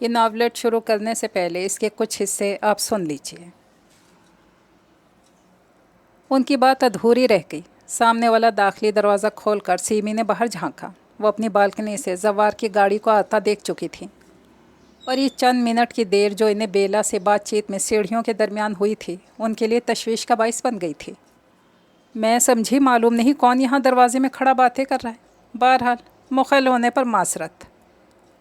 یہ ناولٹ شروع کرنے سے پہلے اس کے کچھ حصے آپ سن لیجیے۔ ان کی بات ادھوری رہ گئی۔ سامنے والا داخلی دروازہ کھول کر سیمی نے باہر جھانکا۔ وہ اپنی بالکنی سے زوار کی گاڑی کو آتا دیکھ چکی تھی، اور یہ چند منٹ کی دیر جو انہیں بیلا سے بات چیت میں سیڑھیوں کے درمیان ہوئی تھی ان کے لیے تشویش کا باعث بن گئی تھی۔ میں سمجھی معلوم نہیں کون یہاں دروازے میں کھڑا باتیں کر رہا ہے۔ بہرحال مخل ہونے پر معذرت۔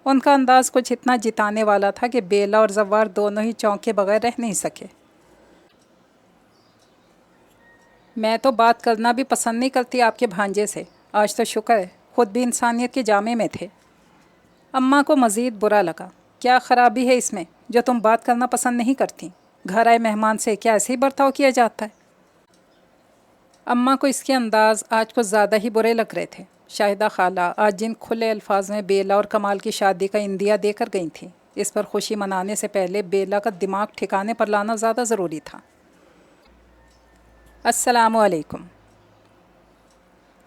ان کا انداز کچھ اتنا جتانے والا تھا کہ بیلا اور زوار دونوں ہی چونک کے بغیر رہ نہیں سکے۔ میں تو بات کرنا بھی پسند نہیں کرتی آپ کے بھانجے سے۔ آج تو شکر ہے خود بھی انسانیت کے جامے میں تھے۔ اماں کو مزید برا لگا۔ کیا خرابی ہے اس میں جو تم بات کرنا پسند نہیں کرتی؟ گھر آئے مہمان سے کیا ایسے ہی برتاؤ کیا جاتا ہے؟ اماں کو اس کے انداز آج کچھ زیادہ ہی برے لگ رہے تھے۔ شاہدہ خالہ آج جن کھلے الفاظ میں بیلا اور کمال کی شادی کا اندیا دے کر گئی تھیں، اس پر خوشی منانے سے پہلے بیلا کا دماغ ٹھکانے پر لانا زیادہ ضروری تھا۔ السلام علیکم۔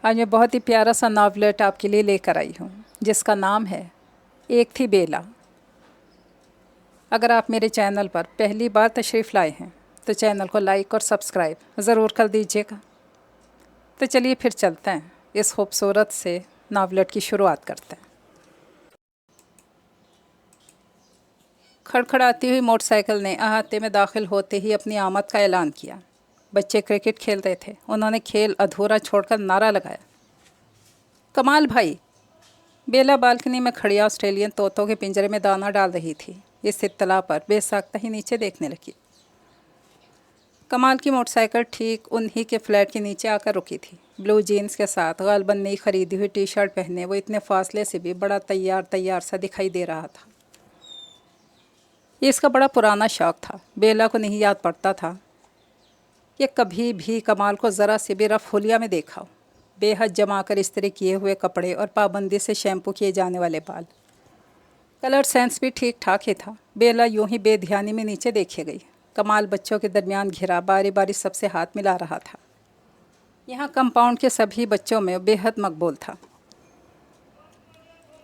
آج میں بہت ہی پیارا سا ناولٹ آپ کے لیے لے کر آئی ہوں جس کا نام ہے ایک تھی بیلا۔ اگر آپ میرے چینل پر پہلی بار تشریف لائے ہیں تو چینل کو لائک اور سبسکرائب ضرور کر دیجیے گا۔ تو چلیے پھر چلتے ہیں، اس خوبصورت سے ناولٹ کی شروعات کرتے ہیں۔ کھڑکھڑاتی ہوئی موٹر سائیکل نے احاطے میں داخل ہوتے ہی اپنی آمد کا اعلان کیا۔ بچے کرکٹ کھیل رہے تھے۔ انہوں نے کھیل ادھورا چھوڑ کر نعرہ لگایا، کمال بھائی! بیلا بالکنی میں کھڑی آسٹریلین طوطوں کے پنجرے میں دانہ ڈال رہی تھی۔ اس اطلاع پر بے ساختہ ہی نیچے دیکھنے لگی۔ کمال کی موٹر سائیکل ٹھیک انہی کے فلیٹ کے نیچے آ کر رکی تھی۔ بلو جینز کے ساتھ غالباً نئی خریدی ہوئی ٹی شرٹ پہنے وہ اتنے فاصلے سے بھی بڑا تیار سا دکھائی دے رہا تھا۔ یہ اس کا بڑا پرانا شوق تھا۔ بیلا کو نہیں یاد پڑتا تھا کہ کبھی بھی کمال کو ذرا سے بھی رف حلیہ میں دیکھا ہو۔ بے حد جما کر استری کیے ہوئے کپڑے اور پابندی سے شیمپو کیے جانے والے بال۔ کلر سینس بھی ٹھیک ٹھاک ہی تھا۔ بیلا یوں ہی بے دھیانی میں نیچے دیکھے گئی۔ کمال بچوں کے درمیان گھرا باری باری سب سے ہاتھ ملا رہا تھا۔ یہاں کمپاؤنڈ کے سبھی بچوں میں بے حد مقبول تھا۔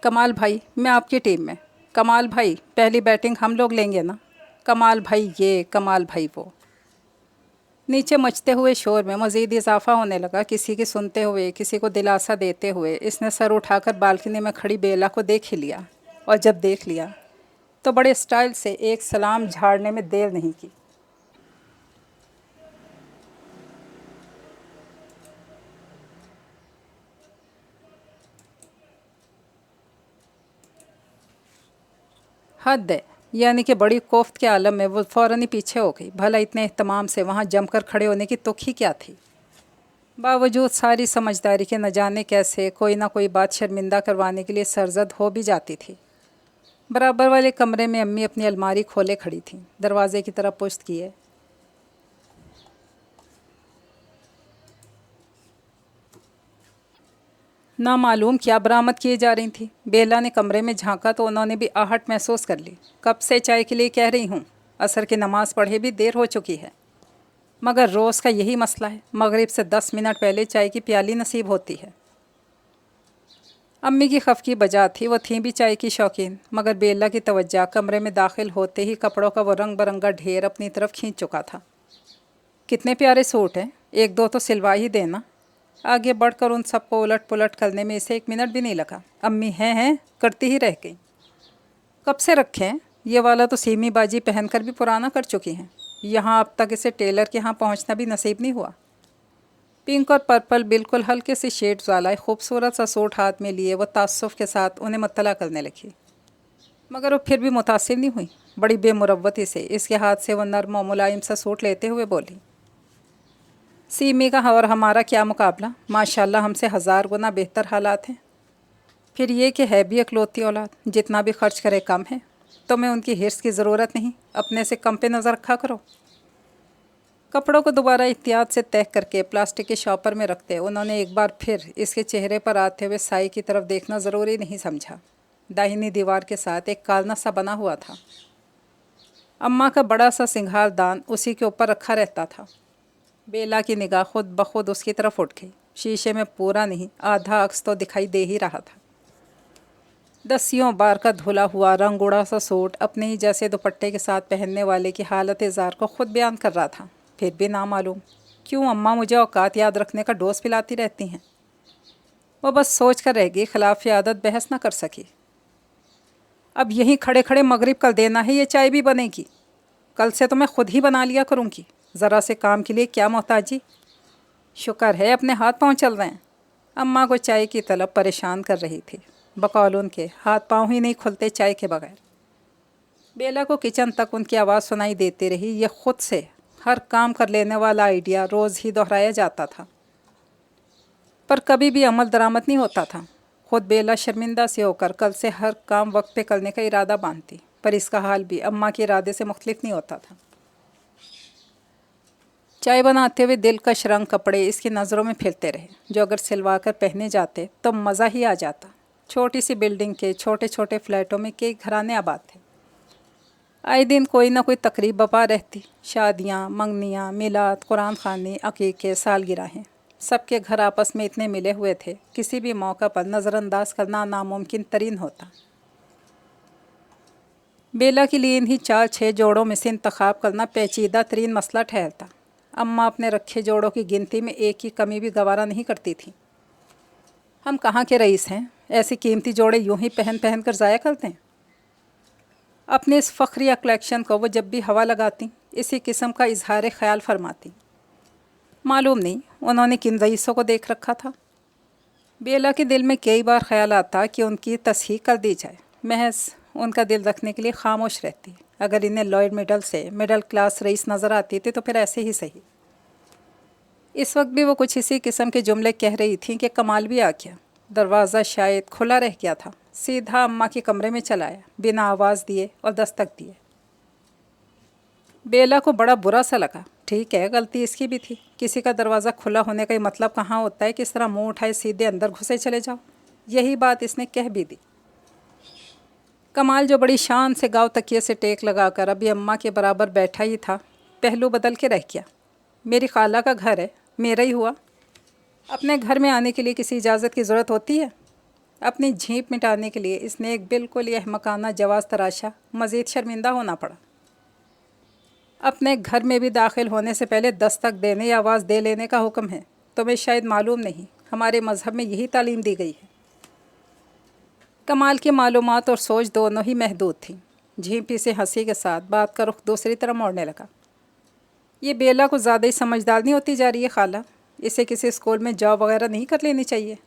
کمال بھائی، میں آپ کی ٹیم میں۔ کمال بھائی، پہلی بیٹنگ ہم لوگ لیں گے نا؟ کمال بھائی یہ، کمال بھائی وہ۔ نیچے مچتے ہوئے شور میں مزید اضافہ ہونے لگا۔ کسی کی سنتے ہوئے، کسی کو دلاسا دیتے ہوئے اس نے سر اٹھا کر بالکنی میں کھڑی بیلا کو دیکھ ہی لیا، اور جب دیکھ لیا تو بڑے سٹائل سے ایک سلام جھاڑنے میں دیر نہیں کی۔ حد ہے، یعنی کہ بڑی کوفت کے عالم میں وہ فوراً ہی پیچھے ہو گئی۔ بھلا اتنے اہتمام سے وہاں جم کر کھڑے ہونے کی تک ہی کیا تھی؟ باوجود ساری سمجھداری کے نہ جانے کیسے کوئی نہ کوئی بات شرمندہ کروانے کے لیے سرزد ہو بھی جاتی تھی۔ برابر والے کمرے میں امی اپنی الماری کھولے کھڑی تھیں، دروازے کی طرف پشت کیے۔ نامعلوم کیا برآمد کیے جا رہی تھیں۔ بیلا نے کمرے میں جھانکا تو انہوں نے بھی آہٹ محسوس کر لی۔ کب سے چائے کے لیے کہہ رہی ہوں، عصر کی نماز پڑھے بھی دیر ہو چکی ہے، مگر روز کا یہی مسئلہ ہے، مغرب سے 10 منٹ پہلے چائے کی پیالی نصیب ہوتی ہے۔ امی کی خفگی بجا تھی، وہ تھیں بھی چائے کی شوقین، مگر بیلا کی توجہ کمرے میں داخل ہوتے ہی کپڑوں کا وہ رنگ برنگا ڈھیر اپنی طرف کھینچ چکا تھا۔ کتنے پیارے سوٹ ہیں، ایک دو تو سلوا ہی دینا۔ آگے بڑھ کر ان سب کو الٹ پلٹ کرنے میں اسے 1 منٹ بھی نہیں لگا۔ امی ہیں کرتی ہی رہ گئی۔ کب سے رکھے ہیں؟ یہ والا تو سیمی باجی پہن کر بھی پرانا کر چکی ہیں۔ یہاں اب تک اسے ٹیلر کے ہاں پہنچنا بھی نصیب نہیں ہوا۔ پنک اور پرپل بالکل ہلکے سے شیڈز والا ایک خوبصورت سا سوٹ ہاتھ میں لیے وہ تعصف کے ساتھ انہیں مطلع کرنے لگی، مگر وہ پھر بھی متاثر نہیں ہوئی۔ بڑی بے مروتی سے اس کے ہاتھ سے وہ نرم و ملائم سا سوٹ لیتے ہوئے بولی، سیمی کا اور ہمارا کیا مقابلہ، ماشاءاللہ ہم سے 1000 گنا بہتر حالات ہیں۔ پھر یہ کہ ہے بھی اکلوتی اولاد، جتنا بھی خرچ کرے کم ہے۔ تمہیں ان کی ہرس کی ضرورت نہیں، اپنے سے کم پہ نظر رکھا کرو۔ کپڑوں کو دوبارہ احتیاط سے تہہ کر کے پلاسٹک کے شاپر میں رکھتے انہوں نے ایک بار پھر اس کے چہرے پر آتے ہوئے سائی کی طرف دیکھنا ضروری نہیں سمجھا۔ داہنی دیوار کے ساتھ ایک کالنا سا بنا ہوا تھا۔ اماں کا بڑا سا سنگھار دان اسی کے اوپر رکھا رہتا تھا۔ بیلا کی نگاہ خود بخود اس کی طرف اٹھ گئی۔ شیشے میں پورا نہیں، آدھا عکس تو دکھائی دے ہی رہا تھا۔ दसियों बार का धुला हुआ रंग उड़ा सा सूट अपने ही जैसे दुपट्टे के साथ पहनने वाले की हालत ज़ार को खुद बयान कर रहा था। फिर भी ना मालूम क्यों अम्मा मुझे औकात याद रखने का डोज पिलाती रहती हैं। वो बस सोच कर रह गई, खिलाफ आदत बहस ना कर सकी। अब यहीं खड़े खड़े मगरिब कर देना है, ये चाय भी बनेगी। कल से तो मैं खुद ही बना लिया करूँगी, ज़रा से काम के लिए क्या मोहताजी। शुक्र है अपने हाथ पाँव चल रहे हैं। अम्मा को चाय की तलब परेशान कर रही थी। बकौल उनके हाथ पाँव ही नहीं खुलते चाय के बगैर। बेला को किचन तक उनकी आवाज़ सुनाई देती रही। यह खुद से हर काम कर लेने वाला आइडिया रोज़ ही दोहराया जाता था, पर कभी भी अमल दरामद नहीं होता था। खुद बेला शर्मिंदा से होकर कल से हर काम वक्त पे करने का इरादा बांधती, पर इसका हाल भी अम्मा के इरादे से मुख्तलिफ नहीं होता था। चाय बनाते हुए दिलकश रंग कपड़े इसकी नज़रों में फिरते रहे, जो अगर सिलवा कर पहने जाते तो मज़ा ही आ जाता। छोटी सी बिल्डिंग के छोटे छोटे फ्लैटों में कई घराने आबाद थे। आए दिन कोई ना कोई तकरीब बपा रहती। शादियाँ, मंगनियाँ, मिलाद, कुरान खानी, अकीक़े, सालगिरहें, सबके घर आपस में इतने मिले हुए थे, किसी भी मौका पर नज़रअंदाज करना नामुमकिन तरीन होता। बेला के लिए इन्हीं 4-6 जोड़ों में से इंतखाब करना पेचीदा तरीन मसला ठहरता। अम्मा अपने रखे जोड़ों की गिनती में एक की कमी भी गवारा नहीं करती थी। हम कहाँ के रईस हैं, ऐसे कीमती जोड़े यूं ही पहन पहन कर ज़ाया करते हैं। अपने इस फ़ख्रिया कलेक्शन को वो जब भी हवा लगाती, इसी किस्म का इजहार ख्याल फरमाती। मालूम नहीं उन्होंने किन रईसों को देख रखा था। बेला के दिल में कई बार ख्याल आता कि उनकी तस्हीह कर दी जाए, महज उनका दिल रखने के लिए खामोश रहती। अगर इन्हें लॉयड मिडल से मिडल क्लास रईस नज़र आती थी तो फिर ऐसे ही सही। इस वक्त भी वो कुछ इसी किस्म के जुमले कह रही थी कि कमाल भी आ गया। दरवाज़ा शायद खुला रह गया था। सीधा अम्मा के कमरे में चला आया, बिना आवाज़ दिए और दस्तक दिए। बेला को बड़ा बुरा सा लगा। ठीक है, गलती इसकी भी थी। किसी का दरवाज़ा खुला होने का मतलब कहाँ होता है कि इस तरह मुँह उठाए सीधे अंदर घुसे चले जाओ। यही बात इसने कह भी दी। कमाल, जो बड़ी शान से गाँव तकिए से टेक लगाकर अभी अम्मा के बराबर बैठा ही था, पहलू बदल के रह गया। मेरी खाला का घर है, मेरा ही हुआ। अपने घर में आने के लिए किसी इजाज़त की ज़रूरत होती है? अपनी झींप मिटाने के लिए इसने एक बिल्कुल यह मकाना जवाज़ तराशा। मज़ीद शर्मिंदा होना पड़ा। अपने घर में भी दाखिल होने से पहले दस्तक देने या आवाज़ दे लेने का हुक्म है। तुम्हें शायद मालूम नहीं, हमारे मज़हब में यही तालीम दी गई है। कमाल की मालूमात और सोच दोनों ही महदूद थी। झींपी से हंसी के साथ बात का रुख दूसरी तरफ मोड़ने लगा। ये बेला को ज़्यादा ही समझदार नहीं होती जा रही है खाला। इसे किसी स्कूल में जॉब वगैरह नहीं कर लेनी चाहिए,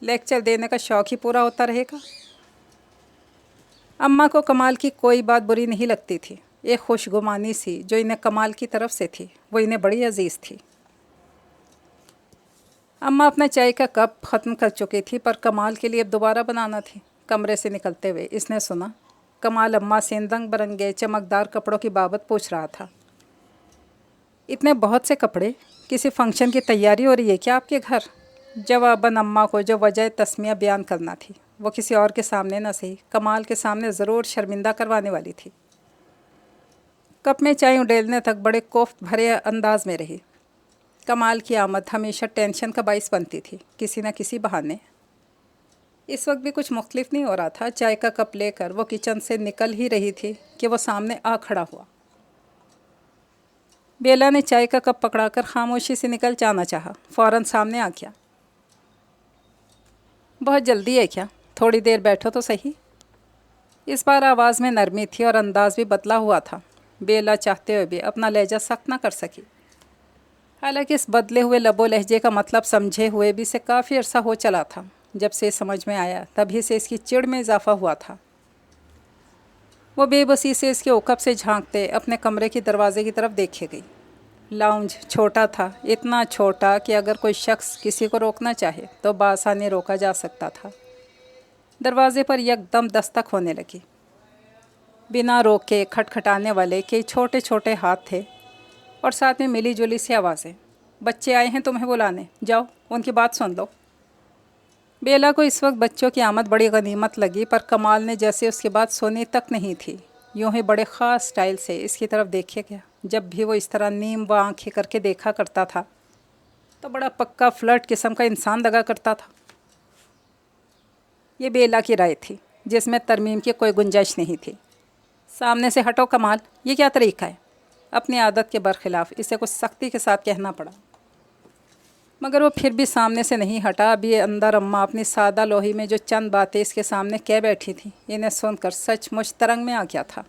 लेक्चर देने का शौक़ ही पूरा होता रहेगा। अम्मा को कमाल की कोई बात बुरी नहीं लगती थी। एक खुशगुमानी सी जो इन्हें कमाल की तरफ से थी, वो इन्हें बड़ी अजीज़ थी। अम्मा अपना चाय का कप ख़त्म कर चुकी थी, पर कमाल के लिए अब दोबारा बनाना थी। कमरे से निकलते हुए इसने सुना कमाल अम्मा से इन रंग बरंगे चमकदार कपड़ों की बाबत पूछ रहा था। इतने बहुत से कपड़े, किसी फंक्शन की तैयारी हो रही है क्या आपके घर? जवाबन अम्मा को जो वजह तस्मिया बयान करना थी, वो किसी और के सामने न सही, कमाल के सामने ज़रूर शर्मिंदा करवाने वाली थी। कप में चाय उडेलने तक बड़े कोफ्त भरे अंदाज में रही। कमाल की आमद हमेशा टेंशन का बाइस बनती थी, किसी न किसी बहाने। इस वक्त भी कुछ मुख्तलिफ नहीं हो रहा था। चाय का कप लेकर वो किचन से निकल ही रही थी कि वो सामने आ खड़ा हुआ। बेला ने चाय का कप पकड़ाकर खामोशी से निकल जाना चाहा, फ़ौरन सामने आ गया। बहुत जल्दी है क्या? थोड़ी देर बैठो तो सही। इस बार आवाज़ में नरमी थी और अंदाज भी बदला हुआ था। बेला चाहते हुए भी अपना लहजा सख्त न कर सकी। हालांकि इस बदले हुए लबो लहजे का मतलब समझे हुए भी से काफ़ी अरसा हो चला था। जब से समझ में आया तभी से इसकी चिड़ में इजाफा हुआ था। वो बेबसी से इसके औकब से झांकते अपने कमरे के दरवाजे की तरफ देखे गई। लाउंज छोटा था, इतना छोटा कि अगर कोई शख्स किसी को रोकना चाहे तो बासानी रोका जा सकता था। दरवाजे पर यकदम दस्तक होने लगी। बिना रोके खटखटाने वाले कई छोटे छोटे हाथ थे और साथ में मिली जुली सी आवाज़ें। बच्चे आए हैं तुम्हें बुलाने, जाओ उनकी बात सुन लो। बेला को इस वक्त बच्चों की आमद बड़ी गनीमत लगी, पर कमाल ने जैसे उसकी बात सुनी तक नहीं थी, यूँ ही बड़े ख़ास स्टाइल से इसकी तरफ देखे गया। जब भी वो इस तरह नीम व आँखें करके देखा करता था तो बड़ा पक्का फ्लर्ट किस्म का इंसान लगा करता था। ये बेला की राय थी। जिसमें तरमीम की कोई गुंजाइश नहीं थी। सामने से हटो कमाल, ये क्या तरीका है? अपनी आदत के बरखिलाफ़ इसे कुछ सख्ती के साथ कहना पड़ा, मगर वो फिर भी सामने से नहीं हटा। अभी अंदर अम्मा अपनी सादा लोही में जो चंद बातें इसके सामने कह बैठी थी, इन्हें सुनकर सचमुच तरंग में आ गया था।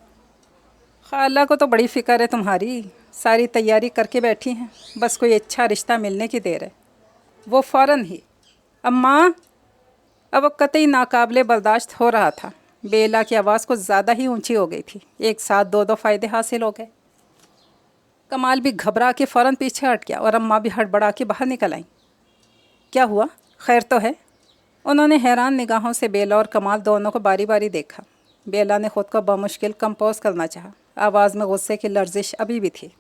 खाला को तो बड़ी फ़िक्र है तुम्हारी, सारी तैयारी करके बैठी हैं, बस कोई अच्छा रिश्ता मिलने की देर है। वो फ़ौरन ही अम्मा, अब कतई नाकाबिले बर्दाश्त हो रहा था। बेला की आवाज़ कुछ ज़्यादा ही ऊंची हो गई थी। एक साथ दो फ़ायदे हासिल हो गए। कमाल भी घबरा के फ़ौरन पीछे हट गया और अम्मा भी हड़बड़ा के बाहर निकल आईं। क्या हुआ, खैर तो है? उन्होंने हैरान निगाहों से बेला और कमाल दोनों को बारी बारी देखा। बेला ने ख़ुद को बमुश्किल कंपोज करना चाहा। आवाज़ में गुस्से की लर्जिश अभी भी थी।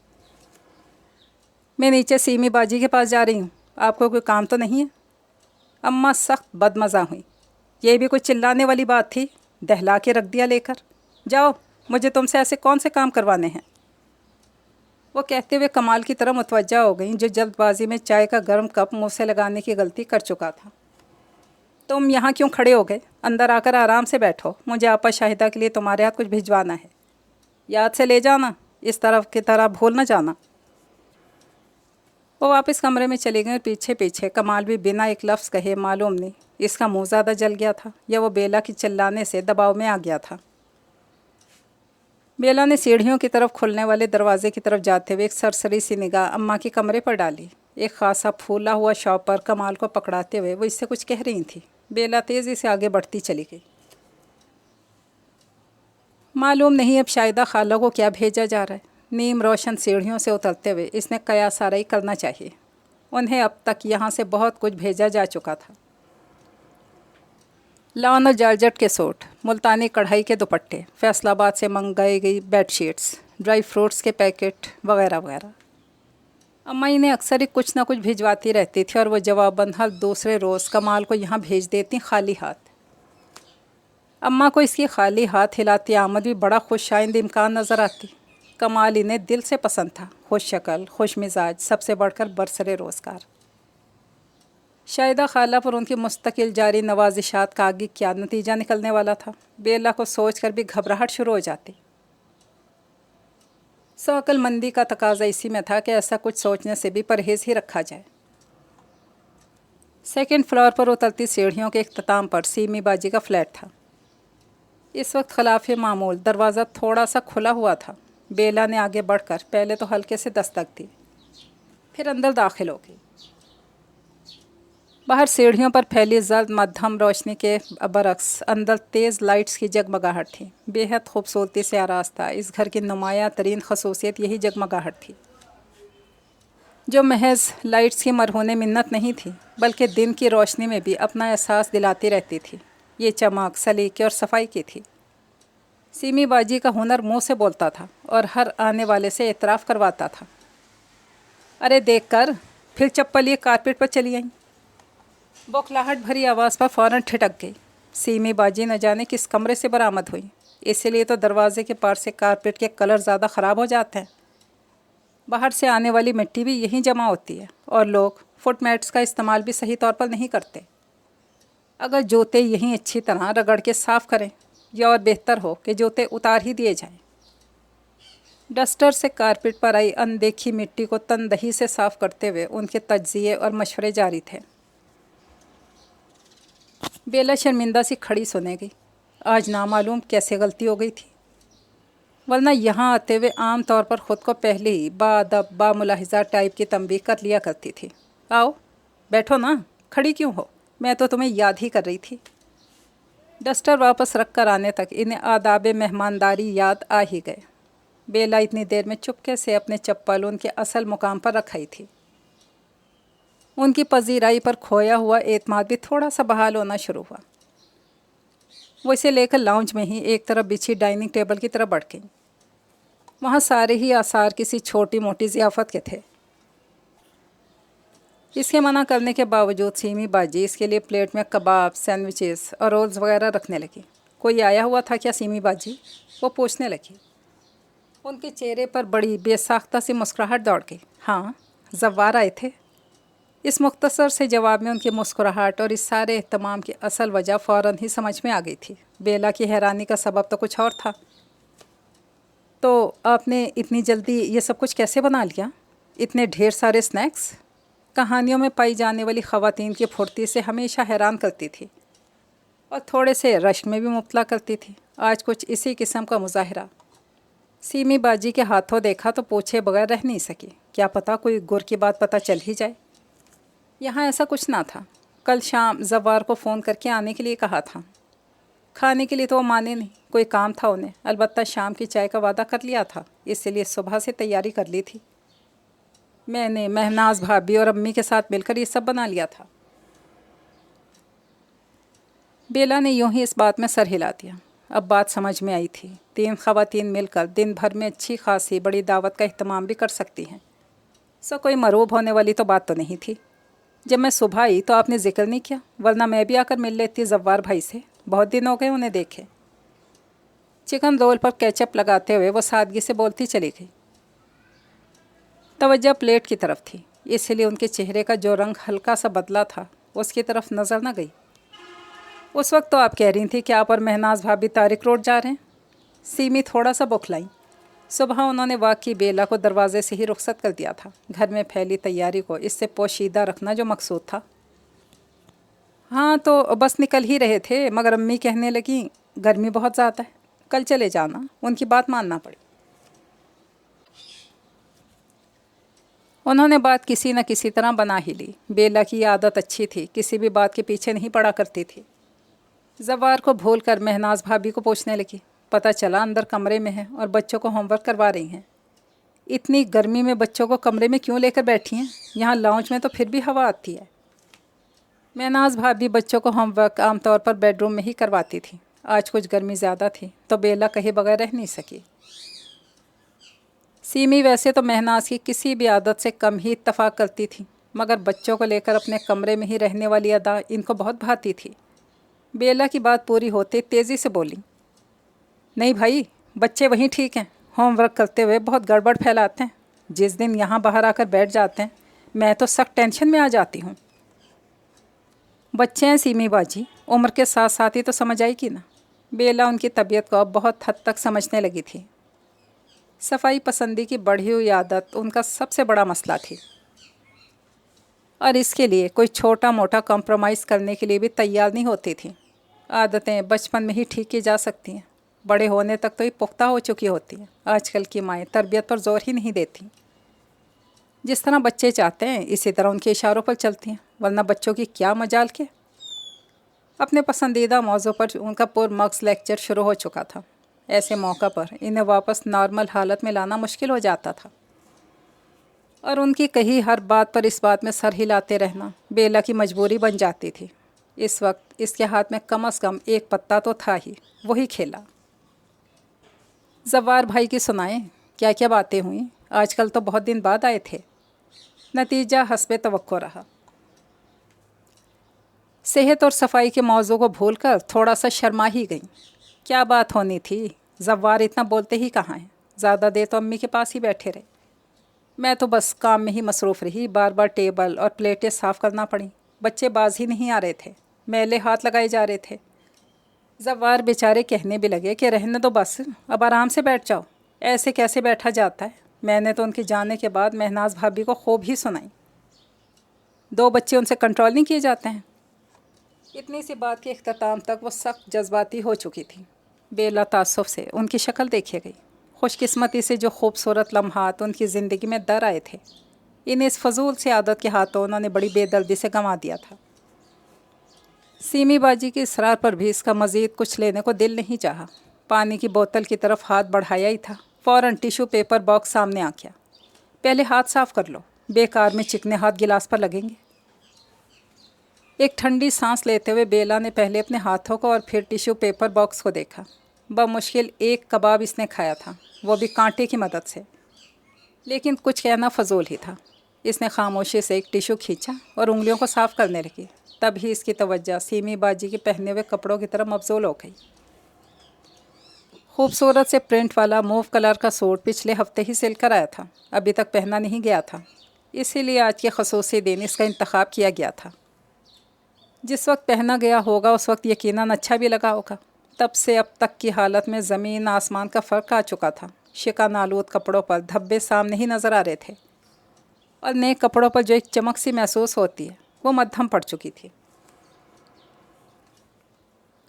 मैं नीचे सीमी बाजी के पास जा रही हूँ, आपको कोई काम तो नहीं है? अम्मा सख्त बदमज़ा हुई। ये भी कोई चिल्लाने वाली बात थी? दहला के रख दिया लेकर। जाओ, मुझे तुमसे ऐसे कौन से काम करवाने हैं? वो कहते हुए कमाल की तरफ मुतवज्जा हो गई, जो जल्दबाजी में चाय का गर्म कप मुँह से लगाने की गलती कर चुका था। तुम यहाँ क्यों खड़े हो गए? अंदर आकर आराम से बैठो। मुझे आपा शाहिदा के लिए तुम्हारे हाथ कुछ भिजवाना है, याद से ले जाना, इस तरफ की तरह भूल न जाना। वो वापस कमरे में चली गई और पीछे पीछे कमाल भी बिना एक लफ्ज़ कहे, मालूम नहीं इसका मुँह ज़्यादा जल गया था या वो बेला की चिल्लाने से दबाव में आ गया था। बेला ने सीढ़ियों की तरफ खुलने वाले दरवाजे की तरफ जाते हुए एक सरसरी सी निगाह अम्मा के कमरे पर डाली। एक खासा फूला हुआ शॉपर कमाल को पकड़ाते हुए वो इससे कुछ कह रही थी। बेला तेज़ी से आगे बढ़ती चली गई। मालूम नहीं अब शाहिदा खाला को क्या भेजा जा रहा है। नीम रोशन सीढ़ियों से उतरते हुए इसने कयास आराई करना चाहिए। उन्हें अब तक यहाँ से बहुत कुछ भेजा जा चुका था। लॉन और जॉर्जेट के सूट, मुल्तानी कढ़ाई के दुपट्टे, फैसलाबाद से मंगाई गई बेडशीट्स, ड्राई फ्रूट्स के पैकेट वगैरह वगैरह। अम्मा इन्हें अक्सर ही कुछ ना कुछ भिजवाती रहती थी और वो जवाबन हर दूसरे रोज़ कमाल को यहाँ भेज देती खाली हाथ। अम्मा को इसकी खाली हाथ हिलाती आमद भी बड़ा खुश आइंद इम्कान नज़र आती। कमाल इन्हें दिल से पसंद था, खुश शक्ल, खुश मिजाज, सबसे बढ़कर बरसरे रोज़गार। शाहिदा खाला पर उनकी मुस्तकिल जारी नवाजिशात का आगे क्या नतीजा निकलने वाला था, बेला को सोचकर भी घबराहट शुरू हो जाती। सो अक्लमंदी का तकाजा इसी में था कि ऐसा कुछ सोचने से भी परहेज़ ही रखा जाए। सेकंड फ्लोर पर उतरती सीढ़ियों के इख्तिताम पर सीमी बाजी का फ्लैट था। इस वक्त खिलाफ मामूल दरवाज़ा थोड़ा सा खुला हुआ था। बेला ने आगे बढ़कर पहले तो हल्के से दस्तक दी, फिर अंदर दाखिल हो गई। बाहर सीढ़ियों पर फैली जर्द मध्यम रोशनी के बरक्स अंदर तेज़ लाइट्स की जगमगाहट थी। बेहद खूबसूरती से आरास्ता इस घर की नुमायाँ तरीन खसूसियत यही जगमगाहट थी, जो महज लाइट्स की मरहून मिन्नत नहीं थी, बल्कि दिन की रोशनी में भी अपना एहसास दिलाती रहती थी। ये चमक सलीके और सफाई की थी। सीमी बाजी का हुनर मुंह से बोलता था और हर आने वाले से एतराफ़ करवाता था। अरे देख कर, फिर चप्पल ये कारपेट पर चली आई। बौखलाहट भरी आवाज़ पर फ़ौरन ठिठक गई। सीमी बाजी न जाने किस कमरे से बरामद हुई, इसीलिए तो दरवाजे के पार से कारपेट के कलर ज़्यादा ख़राब हो जाते हैं। बाहर से आने वाली मिट्टी भी यहीं जमा होती है और लोग फुट मैट्स का इस्तेमाल भी सही तौर पर नहीं करते। अगर जूते यहीं अच्छी तरह रगड़ के साफ़ करें, या और बेहतर हो कि जूते उतार ही दिए जाएं। डस्टर से कारपेट पर आई अनदेखी मिट्टी को तनदही से साफ़ करते हुए उनके तज्ज़िये और मशवरे जारी थे। बेला शर्मिंदा सी खड़ी सुने गई। आज नामालूम कैसे गलती हो गई थी, वरना यहाँ आते हुए आम तौर पर ख़ुद को पहले ही बाअदब बामुलाहिज़ा टाइप की तंबीह कर लिया करती थी। आओ बैठो ना, खड़ी क्यों हो, मैं तो तुम्हें याद ही कर रही थी। डस्टर वापस रख कर आने तक इन्हें आदाब मेहमानदारी याद आ ही गए। बेला इतनी देर में चुपके से अपने चप्पल उनके असल मुकाम पर रखाई थी। उनकी पजीराई पर खोया हुआ एतमाद भी थोड़ा सा बहाल होना शुरू हुआ। वो इसे लेकर लाउंज में ही एक तरफ बिछी डाइनिंग टेबल की तरफ बढ़ गई। वहाँ सारे ही आसार किसी छोटी मोटी ज़ियाफ़त के थे। इसके मना करने के बावजूद सीमी बाजी इसके लिए प्लेट में कबाब, सैंडविचेस और रोल्स वगैरह रखने लगी। कोई आया हुआ था क्या सीमी बाजी, वो पूछने लगी। उनके चेहरे पर बड़ी बेसाख्ता सी मुस्कुराहट दौड़ गई। हाँ, ज़व्वार आए थे। इस मुख्तसर से जवाब में उनकी मुस्कुराहट और इस सारे एहतमाम की असल वजह फ़ौरन ही समझ में आ गई थी। बेला की हैरानी का सबब तो कुछ और था। तो आपने इतनी जल्दी ये सब कुछ कैसे बना लिया? इतने ढेर सारे स्नैक्स? कहानियों में पाई जाने वाली ख़वातीन की फुर्ती से हमेशा हैरान करती थी और थोड़े से रश्क में भी मुब्तला करती थी। आज कुछ इसी किस्म का मुजाहरा सीमी बाजी के हाथों देखा तो पूछे बगैर रह नहीं सकी। क्या पता कोई गुर की बात पता चल ही जाए। यहाँ ऐसा कुछ ना था। कल शाम ज़व्वार को फ़ोन करके आने के लिए कहा था। खाने के लिए तो वो माने नहीं, कोई काम था उन्हें। अलबत्ता शाम की चाय का वादा कर लिया था, इसलिए सुबह से तैयारी कर ली थी। मैंने महनाज भाभी और अम्मी के साथ मिलकर ये सब बना लिया था। बेला ने यूं ही इस बात में सर हिला दिया। अब बात समझ में आई थी। 3 ख़वातीन मिलकर दिन भर में अच्छी खासी बड़ी दावत का अहतमाम भी कर सकती हैं। सो कोई मरूब होने वाली तो बात तो नहीं थी। जब मैं सुबह आई तो आपने जिक्र नहीं किया, वरना मैं भी आकर मिल लेती ज़व्वार भाई से। बहुत दिन हो गए उन्हें देखे। चिकन रोल पर केचप लगाते हुए वो सादगी से बोलती चली गई। तवज्जो प्लेट की तरफ थी, इसलिए उनके चेहरे का जो रंग हल्का सा बदला था उसकी तरफ नज़र न गई। उस वक्त तो आप कह रही थी कि आप और महनाज भाभी तारिक रोड जा रहे हैं। सीमी थोड़ा सा बौखलाई। सुबह उन्होंने वाकई बेला को दरवाजे से ही रुखसत कर दिया था। घर में फैली तैयारी को इससे पोशीदा रखना जो मकसूद था। हाँ तो बस निकल ही रहे थे, मगर अम्मी कहने लगी गर्मी बहुत ज़्यादा है, कल चले जाना। उनकी बात मानना पड़ी। उन्होंने बात किसी न किसी तरह बना ही ली। बेला की आदत अच्छी थी, किसी भी बात के पीछे नहीं पड़ा करती थी। ज़वार को भूल कर महनाज भाभी को पूछने लगी। पता चला अंदर कमरे में है और बच्चों को होमवर्क करवा रही हैं। इतनी गर्मी में बच्चों को कमरे में क्यों लेकर बैठी हैं? यहाँ लाउंज में तो फिर भी हवा आती है। महनाज भाभी बच्चों को होमवर्क आमतौर पर बेडरूम में ही करवाती थी। आज कुछ गर्मी ज़्यादा थी तो बेला कहे बगैर रह नहीं सकी। सीमी वैसे तो महनाज की किसी भी आदत से कम ही इत्तफाक करती थी, मगर बच्चों को लेकर अपने कमरे में ही रहने वाली अदा इनको बहुत भाती थी। बेला की बात पूरी होते तेज़ी से बोली, नहीं भाई, बच्चे वहीं ठीक हैं। होमवर्क करते हुए बहुत गड़बड़ फैलाते हैं। जिस दिन यहाँ बाहर आकर बैठ जाते हैं मैं तो सख्त टेंशन में आ जाती हूँ। बच्चे हैं सीमी बाजी, उम्र के साथ साथ ही तो समझ आएगी ना। बेला उनकी तबीयत को अब बहुत हद तक समझने लगी थी। सफाई पसंदी की बढ़ी हुई आदत उनका सबसे बड़ा मसला थी और इसके लिए कोई छोटा मोटा कॉम्प्रोमाइज़ करने के लिए भी तैयार नहीं होती थी। आदतें बचपन में ही ठीक की जा सकती हैं, बड़े होने तक तो ये पुख्ता हो चुकी होती हैं। आजकल की माएँ तरबियत पर जोर ही नहीं देती। जिस तरह बच्चे चाहते हैं इसी तरह उनके इशारों पर चलती हैं, वरना बच्चों की क्या मजाल के। अपने पसंदीदा मौज़ू पर उनका पुरमग़ज़ लेक्चर शुरू हो चुका था। ऐसे मौक़ा पर इन्हें वापस नॉर्मल हालत में लाना मुश्किल हो जाता था और उनकी कही हर बात पर इस बात में सर हिलाते रहना बेला की मजबूरी बन जाती थी। इस वक्त इसके हाथ में कम से कम एक पत्ता तो था ही, वही खेला। ज़व्वार भाई की सुनाएं, क्या क्या बातें हुई? आजकल तो बहुत दिन बाद आए थे। नतीजा हस्बे तवक्को रहा। सेहत और सफाई के मौजू को भूलकर थोड़ा सा शर्मा ही गई। क्या बात होनी थी, ज़व्वार इतना बोलते ही कहाँ हैं। ज़्यादा देर तो अम्मी के पास ही बैठे रहे। मैं तो बस काम में ही मसरूफ़ रही। बार बार टेबल और प्लेटें साफ़ करना पड़ी। बच्चे बाज ही नहीं आ रहे थे, मैले हाथ लगाए जा रहे थे। ज़व्वार बेचारे कहने भी लगे कि रहने दो बस, अब आराम से बैठ जाओ। ऐसे कैसे बैठा जाता है? मैंने तो उनके जाने के बाद महनाज भाभी को खूब ही सुनाई। 2 बच्चे उनसे कंट्रोल नहीं किए जाते हैं। इतनी सी बात के इख्तिताम तक वो सख्त जज्बाती हो चुकी थी। बेला तासुफ से उनकी शक्ल देखी गई। खुशकिस्मती से जो खूबसूरत लम्हात उनकी ज़िंदगी में दर आए थे, इन्हें इस फजूल से आदत के हाथों उन्होंने बड़ी बेदर्दी से गंवा दिया था। सीमी बाजी के इसरार पर भी इसका मज़ीद कुछ लेने को दिल नहीं चाहा। पानी की बोतल की तरफ हाथ बढ़ाया ही था, फ़ौरन टिशू पेपर बॉक्स सामने आ गया। पहले हाथ साफ़ कर लो, बेकार में चिकने हाथ गिलास पर लगेंगे। एक ठंडी सांस लेते हुए बेला ने पहले अपने हाथों को और फिर टिशू पेपर बॉक्स को देखा। बमुश्किल एक कबाब इसने खाया था, वो भी कांटे की मदद से, लेकिन कुछ कहना फजूल ही था। इसने खामोशी से एक टिशू खींचा और उंगलियों को साफ़ करने लगी। तभी इसकी तवज्जो सीमी बाजी के पहने हुए कपड़ों की तरफ मबजूल हो गई। खूबसूरत से प्रिंट वाला मूव कलर का सूट पिछले हफ्ते ही सिल कर आया था, अभी तक पहना नहीं गया था। اسی لیے آج کے خصوصی دن اس کا انتخاب کیا گیا تھا۔ جس وقت پہنا گیا ہوگا اس وقت یقیناً اچھا بھی لگا ہوگا۔ تب سے اب تک کی حالت میں زمین آسمان کا فرق آ چکا تھا۔ شکن آلود کپڑوں پر دھبے سامنے ہی نظر آ رہے تھے، اور نئے کپڑوں پر جو ایک چمک سی محسوس ہوتی ہے وہ مدھم پڑ چکی تھی۔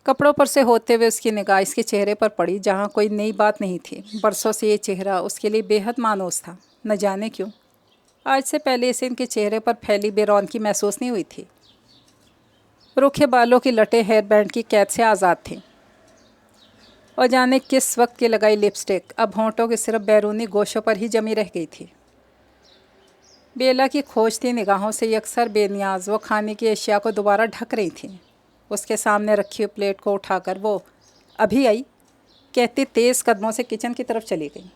کپڑوں پر سے ہوتے ہوئے اس کی نگاہ اس کے چہرے پر پڑی، جہاں کوئی نئی بات نہیں تھی۔ برسوں سے یہ چہرہ اس کے لیے بے حد مانوس تھا، نہ جانے کیوں آج سے پہلے اسے ان کے چہرے پر پھیلی بے رونقی محسوس نہیں ہوئی تھی۔ روکھے بالوں کی لٹیں ہیئر بینڈ کی قید سے آزاد تھیں، اور جانے کس وقت کی لگائی لپسٹک اب ہونٹوں کے صرف بیرونی گوشوں پر ہی جمی رہ گئی تھی۔ بیلا کی کھوجتی نگاہوں سے یکسر بے نیاز وہ کھانے کی اشیاء کو دوبارہ ڈھک رہی تھیں۔ اس کے سامنے رکھی ہوئی پلیٹ کو اٹھا کر وہ ابھی آئی کہتی تیز قدموں سے کچن کی طرف چلی گئی۔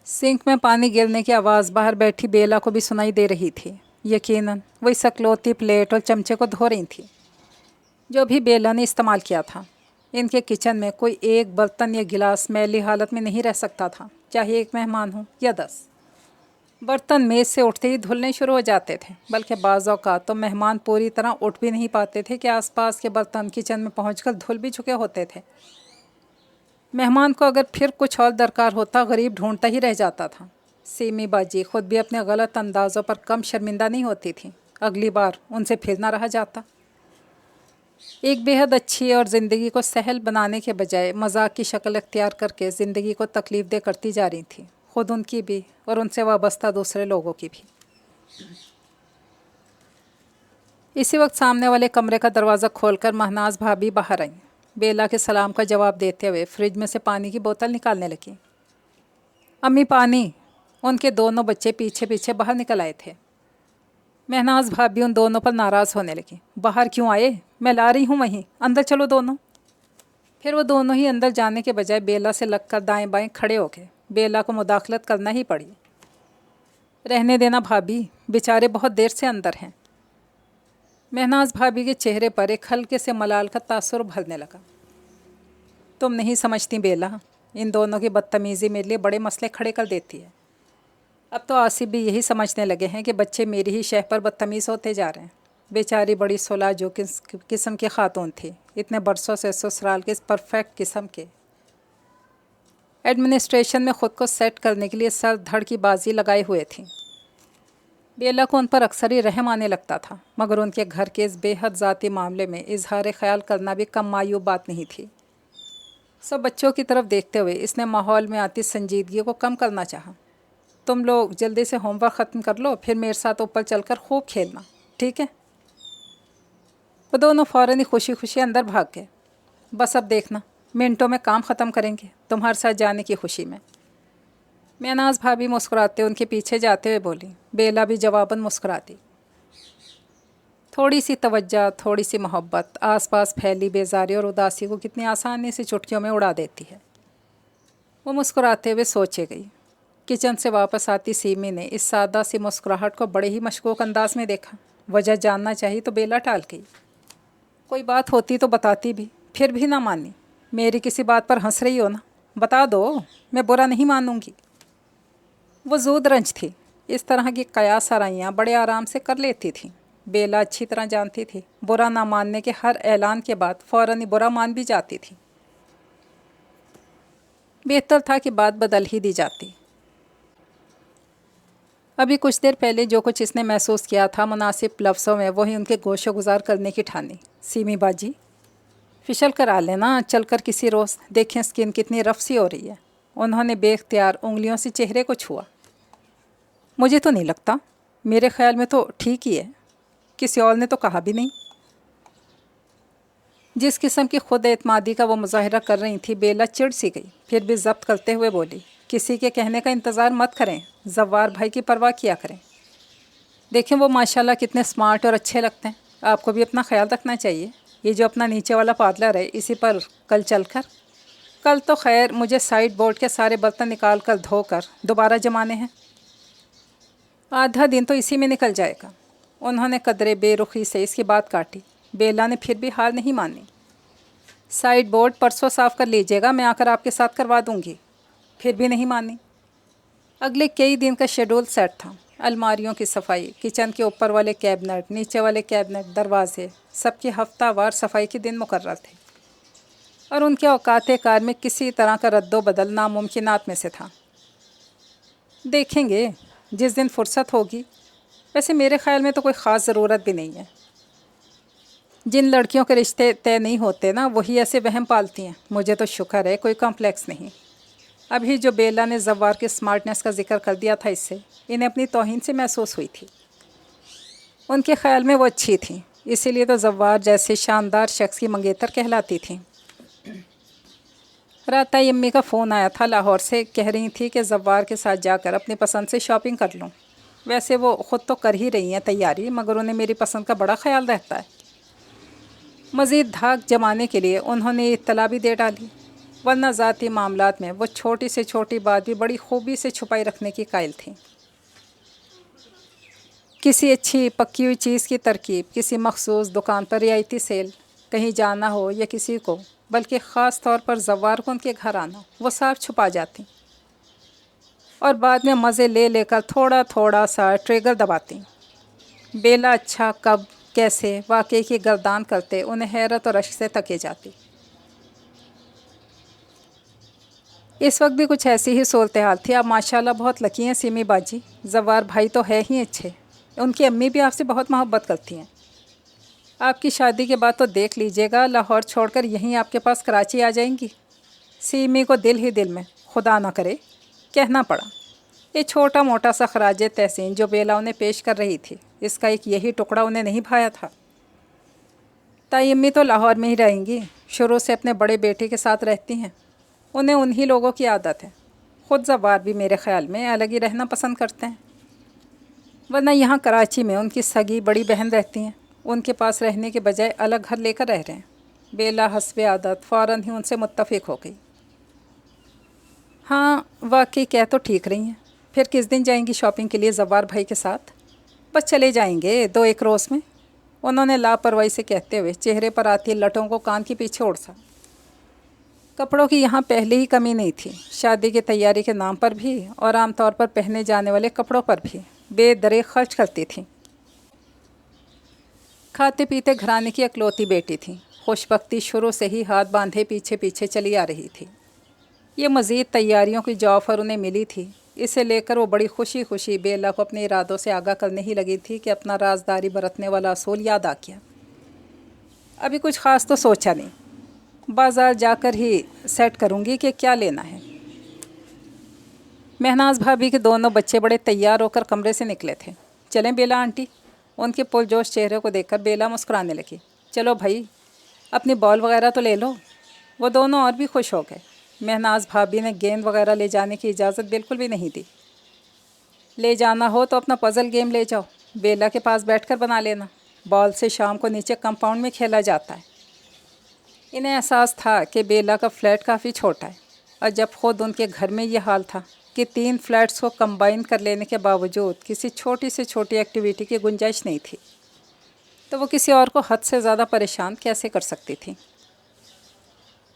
سنک میں پانی گرنے کی آواز باہر بیٹھی بیلا کو بھی سنائی دے رہی تھی۔ یقیناً وہ اس اکلوتی پلیٹ اور چمچے کو دھو رہی تھی جو بھی بیلا نے استعمال کیا تھا۔ ان کے کچن میں کوئی ایک برتن یا گلاس میلی حالت میں نہیں رہ سکتا تھا، چاہے ایک مہمان ہو یا 10۔ برتن میز سے اٹھتے ہی دھلنے شروع ہو جاتے تھے، بلکہ بعض اوقات تو مہمان پوری طرح اٹھ بھی نہیں پاتے تھے کہ آس پاس کے برتن کچن میں پہنچ کر دھل بھی چکے ہوتے تھے۔ مہمان کو اگر پھر کچھ اور درکار ہوتا غریب ڈھونڈتا ہی رہ جاتا تھا۔ سیمی باجی خود بھی اپنے غلط اندازوں پر کم شرمندہ نہیں ہوتی تھی، اگلی بار ان سے پھر نہ رہا جاتا۔ ایک بے حد اچھی اور زندگی کو سہل بنانے کے بجائے مذاق کی شکل اختیار کر کے زندگی کو تکلیف دہ کرتی جا رہی تھی، خود ان کی بھی اور ان سے وابستہ دوسرے لوگوں کی بھی۔ اسی وقت سامنے والے کمرے کا دروازہ کھول کر مہناز بھابھی باہر آئیں۔ بیلا کے سلام کا جواب دیتے ہوئے فریج میں سے پانی کی بوتل نکالنے لگی۔ امی پانی! ان کے دونوں بچے پیچھے پیچھے باہر نکل آئے تھے۔ مہناز بھابھی ان دونوں پر ناراض ہونے لگی۔ باہر کیوں آئے؟ میں لا رہی ہوں وہیں، اندر چلو دونوں۔ پھر وہ دونوں ہی اندر جانے کے بجائے بیلا سے لگ کر دائیں بائیں کھڑے ہو گئے۔ بیلا کو مداخلت کرنا ہی پڑی۔ رہنے دینا بھابھی، بیچارے بہت دیر سے اندر ہیں۔ مہناز بھابھی کے چہرے پر ایک ہلکے سے ملال کا تاثر ابھرنے لگا۔ تم نہیں سمجھتی بیلا، ان دونوں کی بدتمیزی میرے لیے بڑے مسئلے کھڑے کر دیتی ہے۔ اب تو آصف بھی یہی سمجھنے لگے ہیں کہ بچے میری ہی شہ پر بدتمیز ہوتے جا رہے ہیں۔ بیچاری بڑی صلح جو قسم کی خاتون تھی، اتنے برسوں سے سسرال کے پرفیکٹ قسم کے ایڈمنسٹریشن میں خود کو سیٹ کرنے کے لیے سر دھڑ کی بازی لگائے ہوئے تھیں۔ بیلا کو ان پر اکثر ہی رحم آنے لگتا تھا، مگر ان کے گھر کے اس بے حد ذاتی معاملے میں اظہار خیال کرنا بھی کم معیوب بات نہیں تھی۔ سب بچوں کی طرف دیکھتے ہوئے اس نے ماحول میں آتی سنجیدگی کو کم کرنا چاہا۔ تم لوگ جلدی سے ہوم ورک ختم کر لو، پھر میرے ساتھ اوپر چل کر خوب کھیلنا، ٹھیک ہے؟ وہ دونوں فوراً ہی خوشی خوشی اندر بھاگ گئے۔ بس اب دیکھنا، منٹوں میں کام ختم کریں گے تمہارے ساتھ جانے کی خوشی میں۔ مہناز بھابھی مسکراتے ان کے پیچھے جاتے ہوئے بولی۔ بیلا بھی جواباً مسکراتی۔ تھوڑی سی توجہ، تھوڑی سی محبت آس پاس پھیلی بیزاری اور اداسی کو کتنی آسانی سے چٹکیوں میں اڑا دیتی ہے۔ وہ مسکراتے ہوئے سوچے گئی۔ کچن سے واپس آتی سیمی نے اس سادہ سی مسکراہٹ کو بڑے ہی مشکوک انداز میں دیکھا۔ وجہ جاننا چاہی تو بیلا ٹال گئی۔ کوئی بات ہوتی تو بتاتی بھی، پھر بھی نہ مانی۔ میری کسی بات پر ہنس رہی ہو نا، بتا دو، میں برا نہیں مانوں گی۔ وہ زود رنج تھی، اس طرح کی قیاس آرائیاں بڑے آرام سے کر لیتی تھیں۔ بیلا اچھی طرح جانتی تھی، برا نہ ماننے کے ہر اعلان کے بعد فوراً ہی برا مان بھی جاتی تھی۔ بہتر تھا کہ بات بدل ہی دی جاتی۔ ابھی کچھ دیر پہلے جو کچھ اس نے محسوس کیا تھا مناسب لفظوں میں وہی ان کے گوشو گزار کرنے کی ٹھانی۔ سیمی باجی، فشل کرا لینا چل کر کسی روز، دیکھیں سکن کتنی رف سی ہو رہی ہے۔ انہوں نے بے اختیار انگلیوں سے چہرے کو چھوا۔ مجھے تو نہیں لگتا، میرے خیال میں تو ٹھیک ہی ہے، کسی اور نے تو کہا بھی نہیں۔ جس قسم کی خود اعتمادی کا وہ مظاہرہ کر رہی تھی، بیلا چڑ سی گئی، پھر بھی ضبط کرتے ہوئے بولی۔ کسی کے کہنے کا انتظار مت کریں، زوار بھائی کی پرواہ کیا کریں۔ دیکھیں وہ ماشاءاللہ کتنے سمارٹ اور اچھے لگتے ہیں، آپ کو بھی اپنا خیال رکھنا چاہیے۔ یہ جو اپنا نیچے والا پارلر ہے، اسی پر کل چل کر، کل تو خیر مجھے سائڈ بورڈ کے سارے برتن نکال کر دھو کر دوبارہ جمانے ہیں، آدھا دن تو اسی میں نکل جائے گا۔ انہوں نے قدرے بے رخی سے اس کی بات کاٹی۔ बेला ने फिर भी हार नहीं मानी। साइड बोर्ड परसों साफ़ कर लीजिएगा, मैं आकर आपके साथ करवा दूंगी। फिर भी नहीं मानी। अगले कई दिन का शेड्यूल सेट था। अलमारियों की सफाई, किचन के ऊपर वाले कैबिनेट, नीचे वाले कैबिनेट, दरवाजे, सबकी हफ्तावार सफाई के दिन मुकर्रर थे और उनके औकात कार में किसी तरह का रद्दो बदल नामुमकिनात में से था। देखेंगे जिस दिन फुर्सत होगी। वैसे मेरे ख्याल में तो कोई ख़ास ज़रूरत भी नहीं है। जिन लड़कियों के रिश्ते तय नहीं होते ना, वही ऐसे वहम पालती हैं। मुझे तो शुक्र है कोई कॉम्प्लेक्स नहीं। अभी जो बेला ने ज़व्वार के स्मार्टनेस का जिक्र कर दिया था, इससे इन्हें अपनी तौहीन से महसूस हुई थी। उनके ख्याल में वो अच्छी थी, इसीलिए तो ज़व्वार जैसे शानदार शख्स की मंगेतर कहलाती थी। रात ताई अम्मी का फ़ोन आया था लाहौर से। कह रही थी कि ज़व्वार के साथ जाकर अपनी पसंद से शॉपिंग कर लूँ। वैसे वो ख़ुद तो कर ही रही हैं तैयारी, मगर उन्हें मेरी पसंद का बड़ा ख्याल रहता है। मज़ीद धाक जमाने के लिए उन्होंने इत्तला भी दे डाली, वरना ज़ाती मामलात में वो छोटी से छोटी बात भी बड़ी खूबी से छुपाई रखने की कायल थी। किसी अच्छी पकी हुई चीज़ की तरकीब, किसी मखसूस दुकान पर रियायती सेल, कहीं जाना हो या किसी को, बल्कि ख़ास तौर पर ज़व्वार को उनके घर आना, वो साफ छुपा जाती और बाद में मज़े ले लेकर थोड़ा थोड़ा सा ट्रिगर दबाती। बेला अच्छा कब कैसे वाकई की गर्दान करते उन्हें हैरत और अश्क से तके जाती। इस वक्त भी कुछ ऐसी ही सूरत हाल थी। आप माशाल्लाह बहुत लकी हैं सिमी बाजी। ज़व्वार भाई तो है ही अच्छे, उनकी अम्मी भी आपसे बहुत मोहब्बत करती हैं। आपकी शादी के बाद तो देख लीजिएगा, लाहौर छोड़कर यहीं आपके पास कराची आ जाएंगी। सिमी को दिल ही दिल में खुदा ना करे कहना पड़ा। ये छोटा मोटा सा खराज तहसीन जो बेला उन्हें पेश कर रही थी, इसका एक यही टुकड़ा उन्हें नहीं भाया था। ताई अम्मी तो लाहौर में ही रहेंगी, शुरू से अपने बड़े बेटे के साथ रहती हैं। उन्हें उन्हीं लोगों की आदत है। ख़ुद ज़व्वार भी मेरे ख़्याल में अलग ही रहना पसंद करते हैं, वरना यहाँ कराची में उनकी सगी बड़ी बहन रहती हैं। उनके पास रहने के बजाय अलग घर लेकर रह रहे हैं। बेला हस्बे आदत फ़ौरन ही उनसे मुत्तफ़िक हो गई। हाँ वाकई कह तो ठीक रही हैं। फिर किस दिन जाएंगी शॉपिंग के लिए ज़व्वार भाई के साथ? बस चले जाएंगे 2-1 रोज़ में, उन्होंने लापरवाही से कहते हुए चेहरे पर आती लटों को कान के पीछे ओढ़ा। कपड़ों की यहाँ पहले ही कमी नहीं थी। शादी की तैयारी के नाम पर भी और आमतौर पर पहने जाने वाले कपड़ों पर भी बेदरे खर्च करती थी। खाते पीते घराने की अकलौती बेटी थी। खुशबख्ती शुरू से ही हाथ बांधे पीछे पीछे चली आ रही थी। ये मज़ीद तैयारियों की जो ऑफ़र उन्हें मिली थी, इसे लेकर वो बड़ी खुशी खुशी बेला को अपने इरादों से आगाह करने ही लगी थी कि अपना राजदारी बरतने वाला असूल याद आ गया। अभी कुछ ख़ास तो सोचा नहीं, बाज़ार जाकर ही सेट करूँगी कि क्या लेना है। महनाज भाभी के दोनों बच्चे बड़े तैयार होकर कमरे से निकले थे। चलें बेला आंटी? उनके पुरजोश चेहरे को देखकर बेला मुस्कुराने लगी। चलो भाई, अपनी बॉल वगैरह तो ले लो। वो दोनों और भी खुश हो गए। महनाज भाभी ने गेंद वगैरह ले जाने की इजाज़त बिल्कुल भी नहीं दी। ले जाना हो तो अपना पज़ल गेम ले जाओ, बेला के पास बैठकर बना लेना। बॉल से शाम को नीचे कंपाउंड में खेला जाता है। इन्हें एहसास था कि बेला का फ्लैट काफ़ी छोटा है और जब ख़ुद उनके घर में ये हाल था कि 3 फ्लैट्स को कंबाइन कर लेने के बावजूद किसी छोटी से छोटी एक्टिविटी की गुंजाइश नहीं थी, तो वो किसी और को हद से ज़्यादा परेशान कैसे कर सकती थी।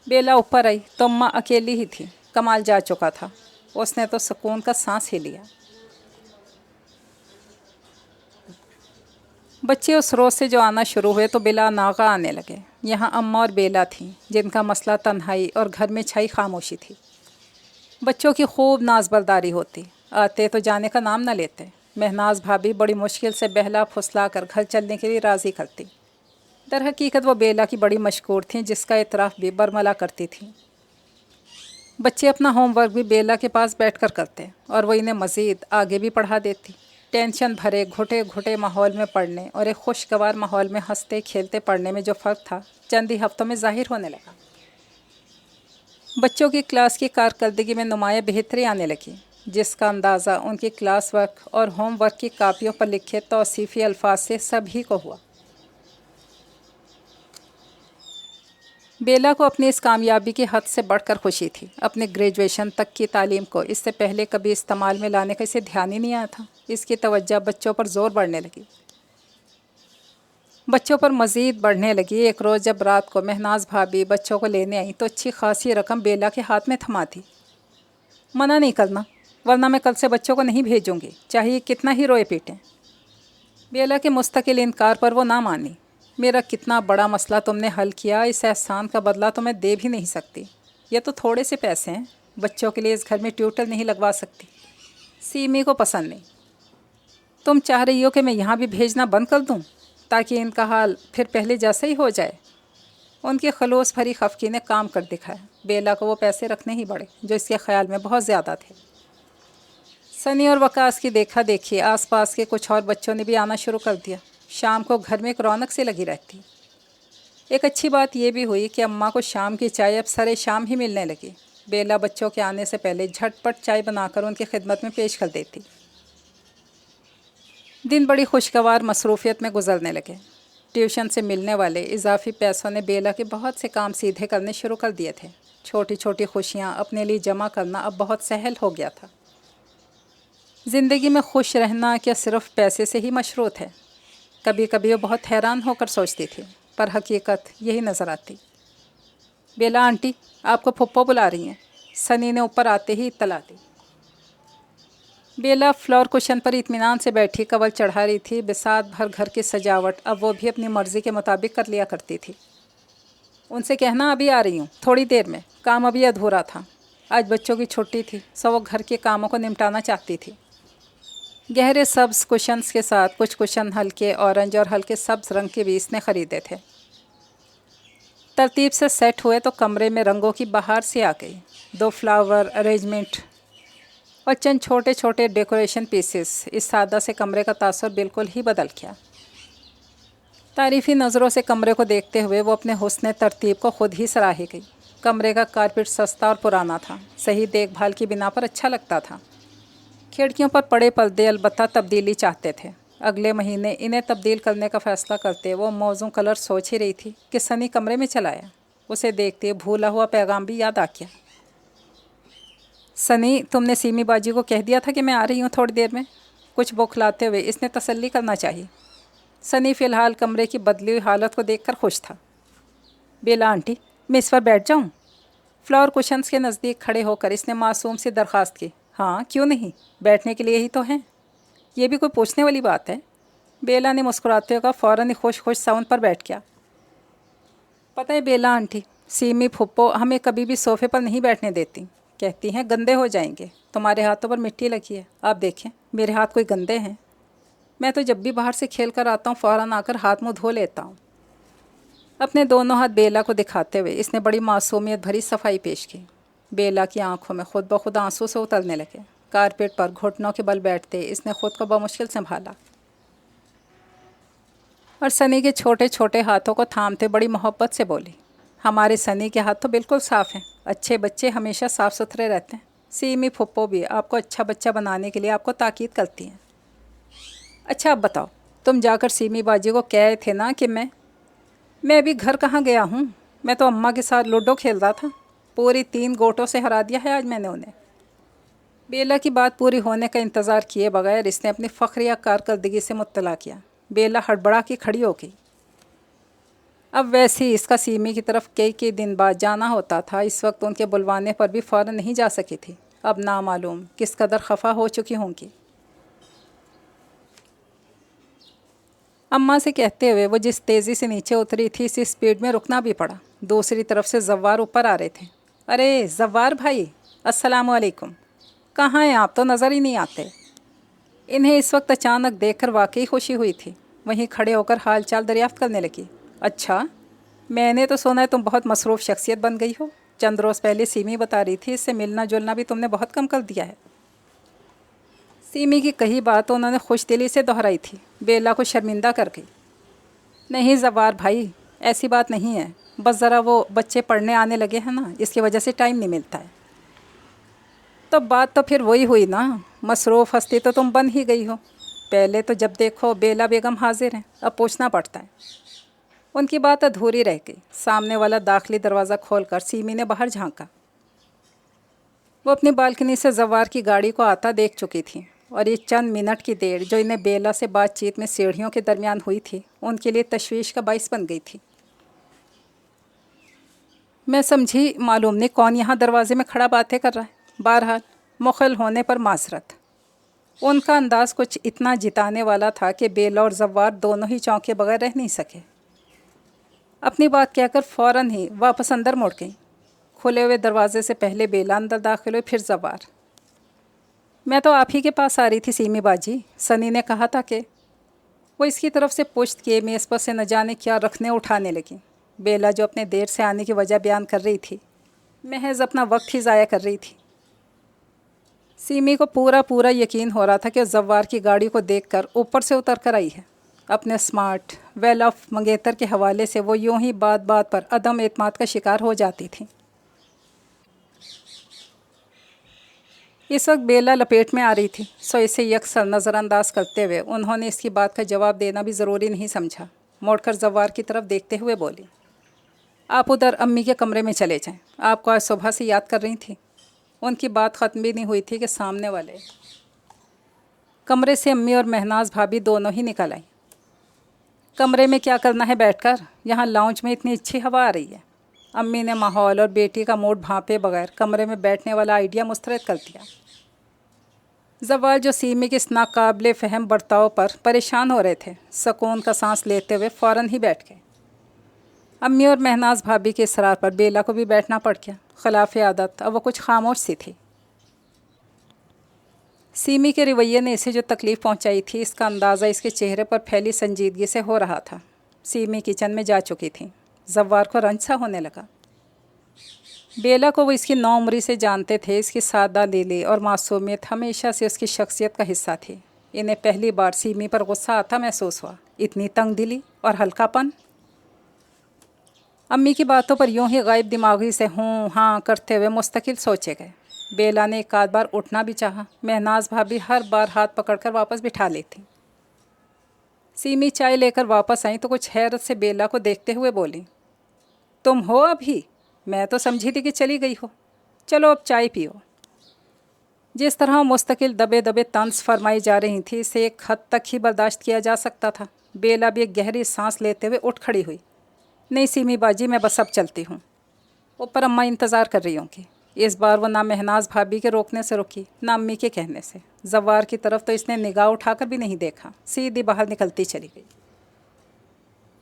बेला ऊपर आई तो अम्मा अकेली ही थी। कमाल जा चुका था, उसने तो सुकून का सांस ही लिया। बच्चे उस रोज़ से जो आना शुरू हुए तो बिला नागा आने लगे। यहाँ अम्मा और बेला थीं, जिनका मसला तन्हाई और घर में छाई खामोशी थी। बच्चों की खूब नाजबरदारी होती, आते तो जाने का नाम न लेते। महनाज भाभी बड़ी मुश्किल से बहला फुसला कर घर चलने के लिए राज़ी करती। दर हकीकत वो बेला की बड़ी मशकूर थीं, जिसका इतराफ़ भी बरमला करती थीं। बच्चे अपना होमवर्क भी बेला के पास बैठकर करते और वो इन्हें मज़ीद आगे भी पढ़ा देती। टेंशन भरे घुटे घुटे माहौल में पढ़ने और एक खुशगवार माहौल में हंसते खेलते पढ़ने में जो फ़र्क था, चंद ही हफ्तों में ज़ाहिर होने लगा। बच्चों की क्लास की कारकर्दगी में नुमाया बेहतरी आने लगी, जिसका अंदाज़ा उनकी क्लास वर्क और होमवर्क की कापियों पर लिखे तौसीफ़ी अल्फाज से सभी को हुआ। बेला को अपनी इस कामयाबी की हद से बढ़कर खुशी थी। अपने ग्रेजुएशन तक की तालीम को इससे पहले कभी इस्तेमाल में लाने का इसे ध्यान ही नहीं आया था। इसकी तवज्जो बच्चों पर ज़ोर बढ़ने लगी। बच्चों पर मज़ीद बढ़ने लगी। एक रोज़ जब रात को महनाज भाभी बच्चों को लेने आई तो अच्छी खासी रकम बेला के हाथ में थमा दी। मना नहीं करना, वरना मैं कल से बच्चों को नहीं भेजूंगी, चाहे कितना ही रोए पीटें। बेला के मुस्तकिल इनकार पर वो ना मानी। मेरा कितना बड़ा मसला तुमने हल किया, इस एहसान का बदला तो मैं दे भी नहीं सकती। ये तो थोड़े से पैसे हैं, बच्चों के लिए इस घर में ट्यूटर नहीं लगवा सकती। सीमी को पसंद नहीं। तुम चाह रही हो कि मैं यहाँ भी भेजना बंद कर दूँ ताकि इनका हाल फिर पहले जैसा ही हो जाए? उनकी खलूस भरी खफकी ने काम कर दिखाया। बेला को वो पैसे रखने ही पड़े जो इसके ख्याल में बहुत ज़्यादा थे। सनी और वकास की देखा देखी आसपास के कुछ और बच्चों ने भी आना शुरू कर दिया। शाम को घर में एक रौनक सी लगी रहती। एक अच्छी बात यह भी हुई कि अम्मा को शाम की चाय अब सरे शाम ही मिलने लगी। बेला बच्चों के आने से पहले झटपट चाय बनाकर उनकी खिदमत में पेश कर देती। दिन बड़ी खुशगवार मसरूफियत में गुजरने लगे। ट्यूशन से मिलने वाले इजाफी पैसों ने बेला के बहुत से काम सीधे करने शुरू कर दिए थे। छोटी छोटी खुशियाँ अपने लिए जमा करना अब बहुत सहल हो गया था। ज़िंदगी में खुश रहना क्या सिर्फ पैसे से ही मशरूत है? कभी कभी वो बहुत हैरान होकर सोचती थी, पर हकीकत यही नज़र आती। बेला आंटी, आपको फुप्पो बुला रही हैं, सनी ने ऊपर आते ही इत्तला दी। बेला फ्लोर कुशन पर इत्मीनान से बैठी कवल चढ़ा रही थी। बिसात भर घर की सजावट अब वो भी अपनी मर्ज़ी के मुताबिक कर लिया करती थी। उनसे कहना अभी आ रही हूँ, थोड़ी देर में, काम अभी अधूरा था। आज बच्चों की छुट्टी थी, सो वो घर के कामों को निपटाना चाहती थी। गहरे सब्ज़ कुशन्स के साथ कुछ कुशन हल्के ऑरेंज और हल्के सब्ज़ रंग के भी इसने ख़रीदे थे। तरतीब से सेट हुए तो कमरे में रंगों की बहार सी आ गई। 2 फ्लावर अरेंजमेंट और चंद छोटे छोटे डेकोरेशन पीसेस इस सादा से कमरे का तासुर बिल्कुल ही बदल गया। तारीफ़ी नज़रों से कमरे को देखते हुए वो अपने हुस्न तरतीब को खुद ही सराही गई। कमरे का कारपेट सस्ता और पुराना था, सही देखभाल की बिना पर अच्छा लगता था। खिड़कियों पर पड़े पर्दे अलबत्ता तब्दीली चाहते थे। अगले महीने इन्हें तब्दील करने का फ़ैसला करते वो मौजू कलर सोच ही रही थी कि सनी कमरे में चला आया। उसे देखते भूला हुआ पैगाम भी याद आ गया। सनी, तुमने सीमी बाजी को कह दिया था कि मैं आ रही हूँ थोड़ी देर में? कुछ बौखलाते हुए इसने तसल्ली करना चाहिए। सनी फ़िलहाल कमरे की बदली हुई हालत को देखकर खुश था। बेला आंटी, मैं इस पर बैठ जाऊँ? फ्लावर कुशन्स के नज़दीक खड़े होकर इसने मासूम सी दरख्वास्त की। हाँ, क्यों नहीं, बैठने के लिए ही तो हैं। ये भी कोई पूछने वाली बात है? बेला ने मुस्कुराते हुए कहा। फ़ौरन ही खुश खुश साउंड पर बैठ गया। पता है बेला आंटी, सीमी फुप्पो हमें कभी भी सोफ़े पर नहीं बैठने देती। कहती हैं गंदे हो जाएंगे। तुम्हारे हाथों पर मिट्टी लगी है, आप देखें मेरे हाथ कोई गंदे हैं? मैं तो जब भी बाहर से खेल कर आता हूँ फ़ौरन आकर हाथ मुँह धो लेता हूँ। अपने दोनों हाथ बेला को दिखाते हुए इसने बड़ी मासूमियत भरी सफाई पेश की। बेला की आंखों में खुद ब खुद आंसू से उतरने लगे। कारपेट पर घुटनों के बल बैठते इसने खुद को बमुश्किल संभाला और सनी के छोटे छोटे हाथों को थामते बड़ी मोहब्बत से बोली। हमारे सनी के हाथ तो बिल्कुल साफ़ हैं। अच्छे बच्चे हमेशा साफ़ सुथरे रहते हैं। सीमी फुप्पो भी आपको अच्छा बच्चा बनाने के लिए आपको ताकीद करती हैं। अच्छा, अब बताओ, तुम जाकर सीमी बाजी को कह थे ना कि मैं अभी घर कहाँ गया हूँ? मैं तो अम्मा के साथ लूडो खेल रहा था। पूरी 3 गोटों से हरा दिया है आज मैंने उन्हें। बेला की बात पूरी होने का इंतज़ार किए बगैर इसने अपनी फ़ख्रिया कारकर्दगी से मुत्तला किया। बेला हड़बड़ा की खड़ी हो गई। अब वैसे ही इसका सीमी की तरफ कई दिन बाद जाना होता था। इस वक्त उनके बुलवाने पर भी फ़ौरन नहीं जा सकी थी। अब नामालूम किस कदर खफा हो चुकी होंगी। अम्मा से कहते हुए वो जिस तेज़ी से नीचे उतरी थी इसी स्पीड में रुकना भी पड़ा। दूसरी तरफ से जव्वार ऊपर आ रहे थे। अरे जव्वार भाई, अस्सलामु अलैकुम। कहाँ हैं आप? तो नज़र ही नहीं आते। इन्हें इस वक्त अचानक देखकर वाकई खुशी हुई थी। वहीं खड़े होकर हाल चाल दरियाफ्त करने लगी। अच्छा, मैंने तो सुना है तुम बहुत मसरूफ़ शख्सियत बन गई हो। चंद रोज़ पहले सीमी बता रही थी इससे मिलना जुलना भी तुमने बहुत कम कर दिया है। सीमी की कही बात उन्होंने खुश दिली से दोहराई थी। बेला को शर्मिंदा कर गई। नहीं जवार भाई, ऐसी बात नहीं है, बस ज़रा वो बच्चे पढ़ने आने लगे हैं ना, इसकी वजह से टाइम नहीं मिलता है। तो बात तो फिर वही हुई ना, मसरूफ़ हस्ती तो तुम बन ही गई हो। पहले तो जब देखो बेला बेगम हाजिर हैं, अब पूछना पड़ता है। उनकी बात अधूरी रह गई। सामने वाला दाखिली दरवाज़ा खोलकर सीमी ने बाहर झांका। वो अपनी बालकनी से जवार की गाड़ी को आता देख चुकी थी। اور یہ چند منٹ کی دیر جو انہیں بیلا سے بات چیت میں سیڑھیوں کے درمیان ہوئی تھی ان کے لیے تشویش کا باعث بن گئی تھی۔ میں سمجھی معلوم نہیں کون یہاں دروازے میں کھڑا باتیں کر رہا ہے۔ بہرحال مخل ہونے پر معذرت۔ ان کا انداز کچھ اتنا جتانے والا تھا کہ بیلا اور زوار دونوں ہی چونکے بغیر رہ نہیں سکے۔ اپنی بات کہہ کر فوراً ہی واپس اندر مڑ گئیں۔ کھلے ہوئے دروازے سے پہلے بیلا اندر داخل ہوئی، پھر زوار۔ میں تو آپ ہی کے پاس آ رہی تھی سیمی باجی، سنی نے کہا تھا کہ وہ اس کی طرف سے پشت کیے میز پر سے نہ جانے کیا رکھنے اٹھانے لگیں۔ بیلا جو اپنے دیر سے آنے کی وجہ بیان کر رہی تھی محض اپنا وقت ہی ضائع کر رہی تھی۔ سیمی کو پورا یقین ہو رہا تھا کہ زوار کی گاڑی کو دیکھ کر اوپر سے اتر کر آئی ہے۔ اپنے اسمارٹ ویل آف منگیتر کے حوالے سے وہ یوں ہی بات بات پر عدم اعتماد کا شکار ہو جاتی تھی۔ اس وقت بیلا لپیٹ میں آ رہی تھی، سو اسے یکسر نظر انداز کرتے ہوئے انہوں نے اس کی بات کا جواب دینا بھی ضروری نہیں سمجھا۔ موڑ کر زوار کی طرف دیکھتے ہوئے بولی، آپ ادھر امی کے کمرے میں چلے جائیں، آپ کو آج صبح سے یاد کر رہی تھیں۔ ان کی بات ختم بھی نہیں ہوئی تھی کہ سامنے والے کمرے سے امی اور مہناز بھابھی دونوں ہی نکل آئیں۔ کمرے میں کیا کرنا ہے بیٹھ کر، یہاں لاؤنج میں اتنی اچھی ہوا آ رہی ہے۔ امی نے ماحول اور بیٹی کا موڈ بھانپے بغیر کمرے میں بیٹھنے والا آئیڈیا مسترد کر دیا۔ زوال جو سیمی کے اس ناقابل فہم برتاؤ پر پریشان ہو رہے تھے، سکون کا سانس لیتے ہوئے فوراً ہی بیٹھ گئے۔ امی اور مہناز بھابھی کے اصرار پر بیلا کو بھی بیٹھنا پڑ گیا۔ خلاف عادت اب وہ کچھ خاموش سی تھی۔ سیمی کے رویے نے اسے جو تکلیف پہنچائی تھی اس کا اندازہ اس کے چہرے پر پھیلی سنجیدگی سے ہو رہا تھا۔ سیمی کچن میں جا چکی تھی۔ زوار کو رنج سا ہونے لگا۔ بیلا کو وہ اس کی نوعمری سے جانتے تھے، اس کی سادہ دلی اور معصومیت ہمیشہ سے اس کی شخصیت کا حصہ تھی۔ انہیں پہلی بار سیمی پر غصہ آتا محسوس ہوا، اتنی تنگ دلی اور ہلکا پن۔ امی کی باتوں پر یوں ہی غائب دماغی سے ہوں ہاں کرتے ہوئے مستقل سوچے گئے۔ بیلا نے ایک آدھ بار اٹھنا بھی چاہا، مہناز بھابھی ہر بار ہاتھ پکڑ کر واپس بٹھا لیتی۔ سیمی چائے لے کر واپس آئیں تو کچھ حیرت سے بیلا کو دیکھتے ہوئے بولی، تم ہو ابھی؟ میں تو سمجھی تھی کہ چلی گئی ہو۔ چلو اب چائے پیو۔ جس طرح مستقل دبے دبے طنز فرمائی جا رہی تھی اسے ایک حد تک ہی برداشت کیا جا سکتا تھا۔ بیلا بھی ایک گہری سانس لیتے ہوئے اٹھ کھڑی ہوئی۔ نہیں سیمی باجی، میں بس اب چلتی ہوں، اوپر اماں انتظار کر رہی ہوں گی۔ اس بار وہ نہ مہناز بھابھی کے روکنے سے رکی نہ امی کے کہنے سے۔ زوار کی طرف تو اس نے نگاہ اٹھا کر بھی نہیں دیکھا، سیدھی باہر نکلتی چلی گئی۔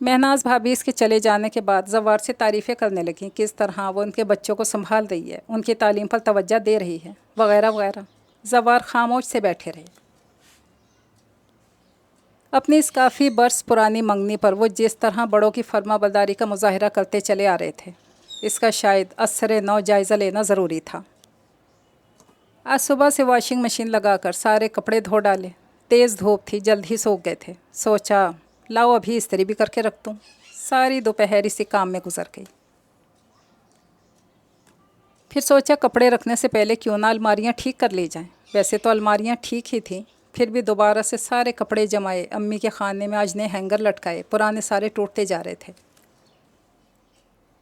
مہناز بھابھی اس کے چلے جانے کے بعد زوار سے تعریفیں کرنے لگیں، کس طرح وہ ان کے بچوں کو سنبھال رہی ہے، ان کی تعلیم پر توجہ دے رہی ہے، وغیرہ وغیرہ۔ زوار خاموش سے بیٹھے رہے۔ اپنی اس کافی برس پرانی منگنی پر وہ جس طرح بڑوں کی فرما برداری کا مظاہرہ کرتے چلے آ رہے تھے، اس کا شاید اثر نو جائزہ لینا ضروری تھا۔ آج صبح سے واشنگ مشین لگا کر سارے کپڑے دھو ڈالے۔ تیز دھوپ تھی، جلد ہی سوکھ گئے تھے۔ سوچا لاؤ ابھی استری بھی کر کے رکھ دوں۔ ساری دوپہر اسی کام میں گزر گئی۔ پھر سوچا کپڑے رکھنے سے پہلے کیوں نہ الماریاں ٹھیک کر لی جائیں۔ ویسے تو الماریاں ٹھیک ہی تھیں، پھر بھی دوبارہ سے سارے کپڑے جمائے، امی کے خانے میں آج نئے ہینگر لٹکائے، پرانے سارے ٹوٹتے جا رہے تھے۔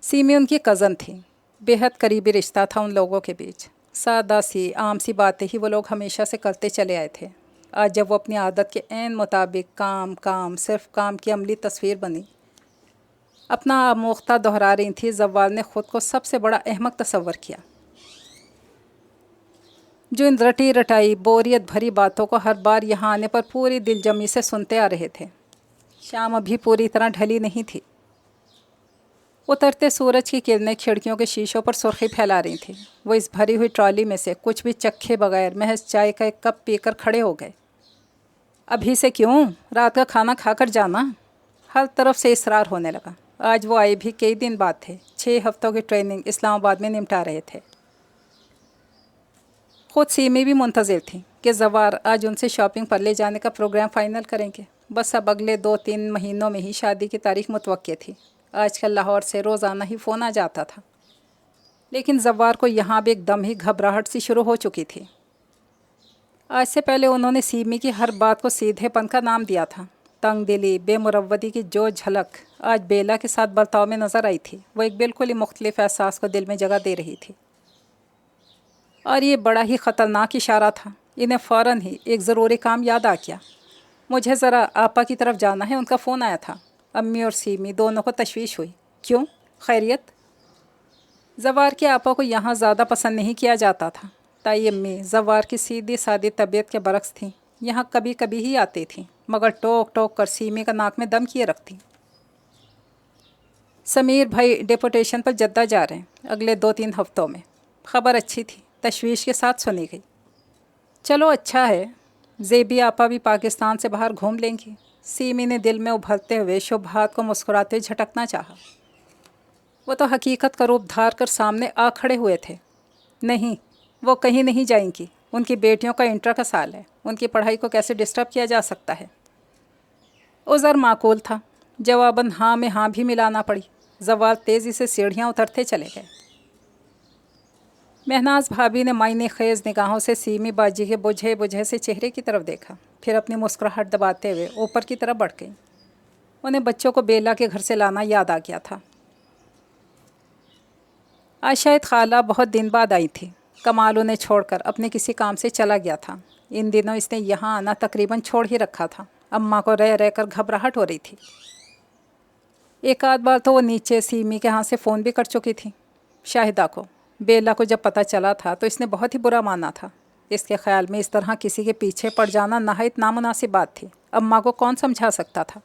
سیمی ان کی کزن تھی، بے حد قریبی رشتہ تھا ان لوگوں کے بیچ۔ سادہ سی عام سی باتیں ہی وہ لوگ ہمیشہ سے کرتے چلے آئے تھے۔ آج جب وہ اپنی عادت کے عین مطابق کام صرف کام کی عملی تصویر بنی اپنا آموختہ دہرا رہی تھی، زوال نے خود کو سب سے بڑا احمق تصور کیا، جو ان رٹی رٹائی بوریت بھری باتوں کو ہر بار یہاں آنے پر پوری دل جمی سے سنتے آ رہے تھے۔ شام ابھی پوری طرح ڈھلی نہیں تھی۔ اترتے سورج کی کرنیں کھڑکیوں کے شیشوں پر سرخی پھیلا رہی تھیں۔ وہ اس بھری ہوئی ٹرالی میں سے کچھ بھی چکھے بغیر محض چائے کا ایک کپ پی کر کھڑے ہو گئے۔ ابھی سے کیوں؟ رات کا کھانا کھا کر جانا۔ ہر طرف سے اصرار ہونے لگا۔ آج وہ آئے بھی کئی دن بعد تھے، 6 ہفتوں کی ٹریننگ اسلام آباد میں نمٹا رہے تھے۔ خود سیمی بھی منتظر تھی کہ زوار آج ان سے شاپنگ پر لے جانے کا پروگرام فائنل کریں گے۔ بس اب اگلے 2-3 مہینوں میں ہی شادی کی تاریخ متوقع تھی۔ آج کل لاہور سے روزانہ ہی فون آ جاتا تھا، لیکن زوار کو یہاں بھی ایک دم ہی گھبراہٹ سی شروع ہو چکی تھی۔ آج سے پہلے انہوں نے سیمی کی ہر بات کو سیدھے پن کا نام دیا تھا۔ تنگ دلی بے مروتی کی جو جھلک آج بیلا کے ساتھ برتاؤ میں نظر آئی تھی، وہ ایک بالکل ہی مختلف احساس کو دل میں جگہ دے رہی تھی۔ اور یہ بڑا ہی خطرناک اشارہ تھا۔ इन्हें फ़ौरन ही एक ज़रूरी काम याद आ गया। मुझे ज़रा आपा की तरफ जाना है, उनका फ़ोन आया था। अम्मी और सीमी दोनों को तशवीश हुई। क्यों, खैरियत? ज़वार के आपा को यहाँ ज़्यादा पसंद नहीं किया जाता था। ताई अम्मी ज़वार की सीधी सादी तबीयत के बरक्स थीं। यहाँ कभी कभी ही आती थीं, मगर टोक टोक कर सीमी का नाक में दम किए रखती। समीर भाई डेपुटेशन पर जद्दा जा रहे हैं अगले 2-3 हफ्तों में। खबर अच्छी थी, तशवीश के साथ सुनी गई। चलो अच्छा है, ज़ेबी आपा भी पाकिस्तान से बाहर घूम लेंगी। सीमी ने दिल में उभरते हुए शुभहात को मुस्कुराते झटकना चाहा। वो तो हकीकत का रूप धार कर सामने आ खड़े हुए थे। नहीं, वो कहीं नहीं जाएंगी। उनकी बेटियों का इंटर का साल है, उनकी पढ़ाई को कैसे डिस्टर्ब किया जा सकता है। उज़र माकूल था। जवाबन हाँ में हाँ भी मिलाना पड़ी। ज़वाल तेज़ी से सीढ़ियाँ उतरते चले गए। महनाज भाभी ने मायने खेज़ निगाहों से सीमी बाजी के बुझे बुझे से चेहरे की तरफ देखा, फिर अपनी मुस्कुराहट दबाते हुए ऊपर की तरफ बढ़ गई। उन्हें बच्चों को बेला के घर से लाना याद आ गया था। आज शायद खाला बहुत दिन बाद आई थी। कमाल उन्हें छोड़कर अपने किसी काम से चला गया था। इन दिनों इसने यहाँ आना तकरीबन छोड़ ही रखा था। अम्मा को रह रह कर घबराहट हो रही थी। एक आध बार तो वो नीचे सीमी के हाथ से फ़ोन भी कर चुकी थी। शाहिदा को, बेला को जब पता चला था तो इसने बहुत ही बुरा माना था। इसके ख्याल में इस तरह किसी के पीछे पड़ जाना नहायत नामुनासिब बात थी। अम्मा को कौन समझा सकता था।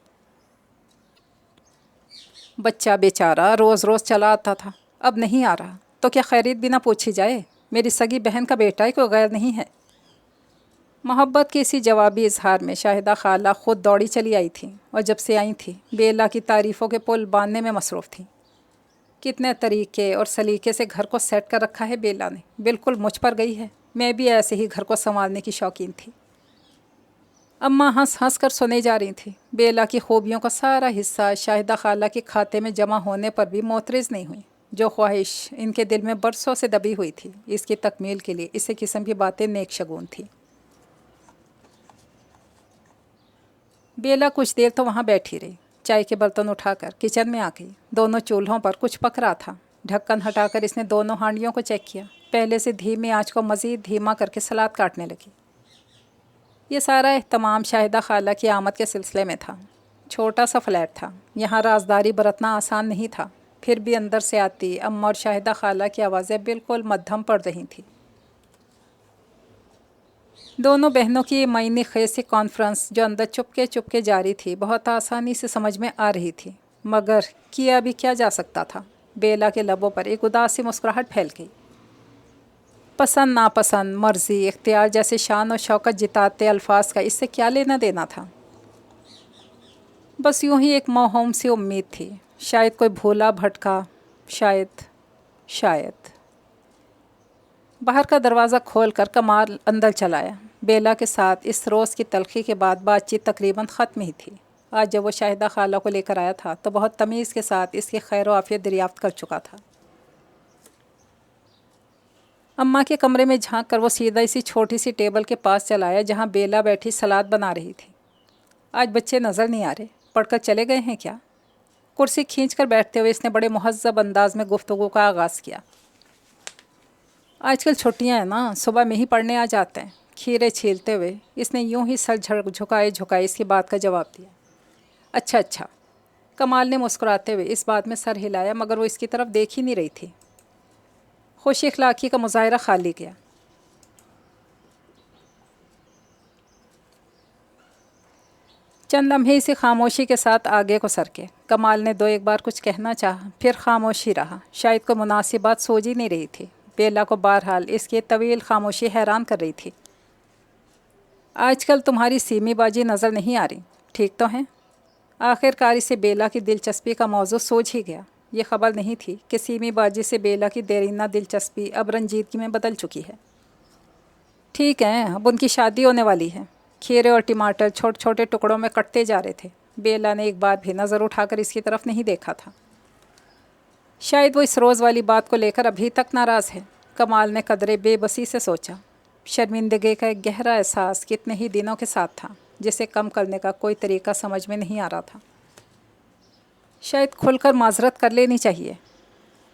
बच्चा बेचारा रोज़ रोज़ चला आता था, अब नहीं आ रहा तो क्या खैरियत बिना पूछी जाए। मेरी सगी बहन का बेटा है, कोई गैर नहीं है। मोहब्बत के इसी जवाबी इजहार में शाहिदा खाला ख़ुद दौड़ी चली आई थी और जब से आई थी बेला की तारीफ़ों के पुल बांधने में मसरूफ़ थी। कितने तरीके और सलीके से घर को सेट कर रखा है बेला ने, बिल्कुल मुझ पर गई है। मैं भी ऐसे ही घर को संभालने की शौकीन थी। अम्मा हंस हंस कर सुने जा रही थी। बेला की खूबियों का सारा हिस्सा शाहिदा खाला के खाते में जमा होने पर भी मोतरज़ नहीं हुई। जो ख्वाहिश इनके दिल में बरसों से दबी हुई थी, इसकी तकमील के लिए इसी किस्म की बातें नेक शगुन थी। बेला कुछ देर तो वहाँ बैठी रही। चाय के बर्तन उठाकर किचन में आ गई। दोनों चूल्हों पर कुछ पक रहा था। ढक्कन हटाकर इसने दोनों हांडियों को चेक किया। पहले से धीमी आंच को मज़ीद धीमा करके सलाद काटने लगी। ये सारा एहतमाम शाहिदा खाला की आमद के सिलसिले में था। छोटा सा फ्लैट था, यहाँ राजदारी बरतना आसान नहीं था। फिर भी अंदर से आती अम्मा और शाहिदा खाला की आवाज़ें बिल्कुल मध्यम पड़ रही थीं। दोनों बहनों की मायने खेज से कॉन्फ्रेंस जो अंदर चुपके चुपके जारी थी, बहुत आसानी से समझ में आ रही थी, मगर किया भी क्या जा सकता था। बेला के लबों पर एक उदासी मुस्कुराहट फैल गई। पसंद नापसंद, मर्ज़ी, इख्तियार जैसे शान और शौकत जिताते अल्फाज का इससे क्या लेना देना था। बस यूं ही एक मौहूम सी उम्मीद थी, शायद कोई भूला भटका, शायद। बाहर का दरवाज़ा खोलकर कमाल अंदर चलाया। बेला के साथ इस रोज़ की तलखी के बाद बातचीत तकरीबन ख़त्म ही थी। आज जब वो शाहिदा खाला को लेकर आया था तो बहुत तमीज़ के साथ इसकी खैर व आफ़ियत दरियाफ़्त कर चुका था। अम्मा के कमरे में झांक कर वो सीधा इसी छोटी सी टेबल के पास चलाया जहाँ बेला बैठी सलाद बना रही थी। आज बच्चे नज़र नहीं आ रहे, पढ़कर चले गए हैं क्या? कुर्सी खींच कर बैठते हुए इसने बड़े मुहज़्ज़ब अंदाज में गुफ्तगू का आगाज़ किया। आजकल छुट्टियां हैं ना, सुबह में ही पढ़ने आ जाते हैं। खीरे छीलते हुए इसने यूं ही सर झुकाए इसकी बात का जवाब दिया। अच्छा। कमाल ने मुस्कुराते हुए इस बात में सर हिलाया, मगर वो इसकी तरफ देख ही नहीं रही थी। खुश इखलाक़ी का मुज़ाहिरा खाली गया। चंद लम्हे इसी खामोशी के साथ आगे को सरके। कमाल ने 2-1 बार कुछ कहना चाहा, फिर खामोशी रहा। शायद कोई मुनासिब बात सोच ही नहीं रही थी। बेला को बहरहाल इसकी तवील खामोशी हैरान कर रही थी। आजकल तुम्हारी सीमी बाजी नज़र नहीं आ रही, ठीक तो हैं? आखिरकार इसे बेला की दिलचस्पी का मौजू सोच ही गया। ये खबर नहीं थी कि सीमी बाजी से बेला की देरीना दिलचस्पी अब रंजीदगी में बदल चुकी है। ठीक है, अब उनकी शादी होने वाली है। खीरे और टमाटर छोटे छोटे टुकड़ों में कटते जा रहे थे। बेला ने एक बार भी नज़र उठाकर इसकी तरफ नहीं देखा था। शायद वो इस रोज़ वाली बात को लेकर अभी तक नाराज़ है। कमाल ने कदरे बेबसी से सोचा। शर्मिंदगी का एक गहरा एहसास कितने ही दिनों के साथ था, जिसे कम करने का कोई तरीका समझ में नहीं आ रहा था। शायद खुलकर माजरत कर लेनी चाहिए।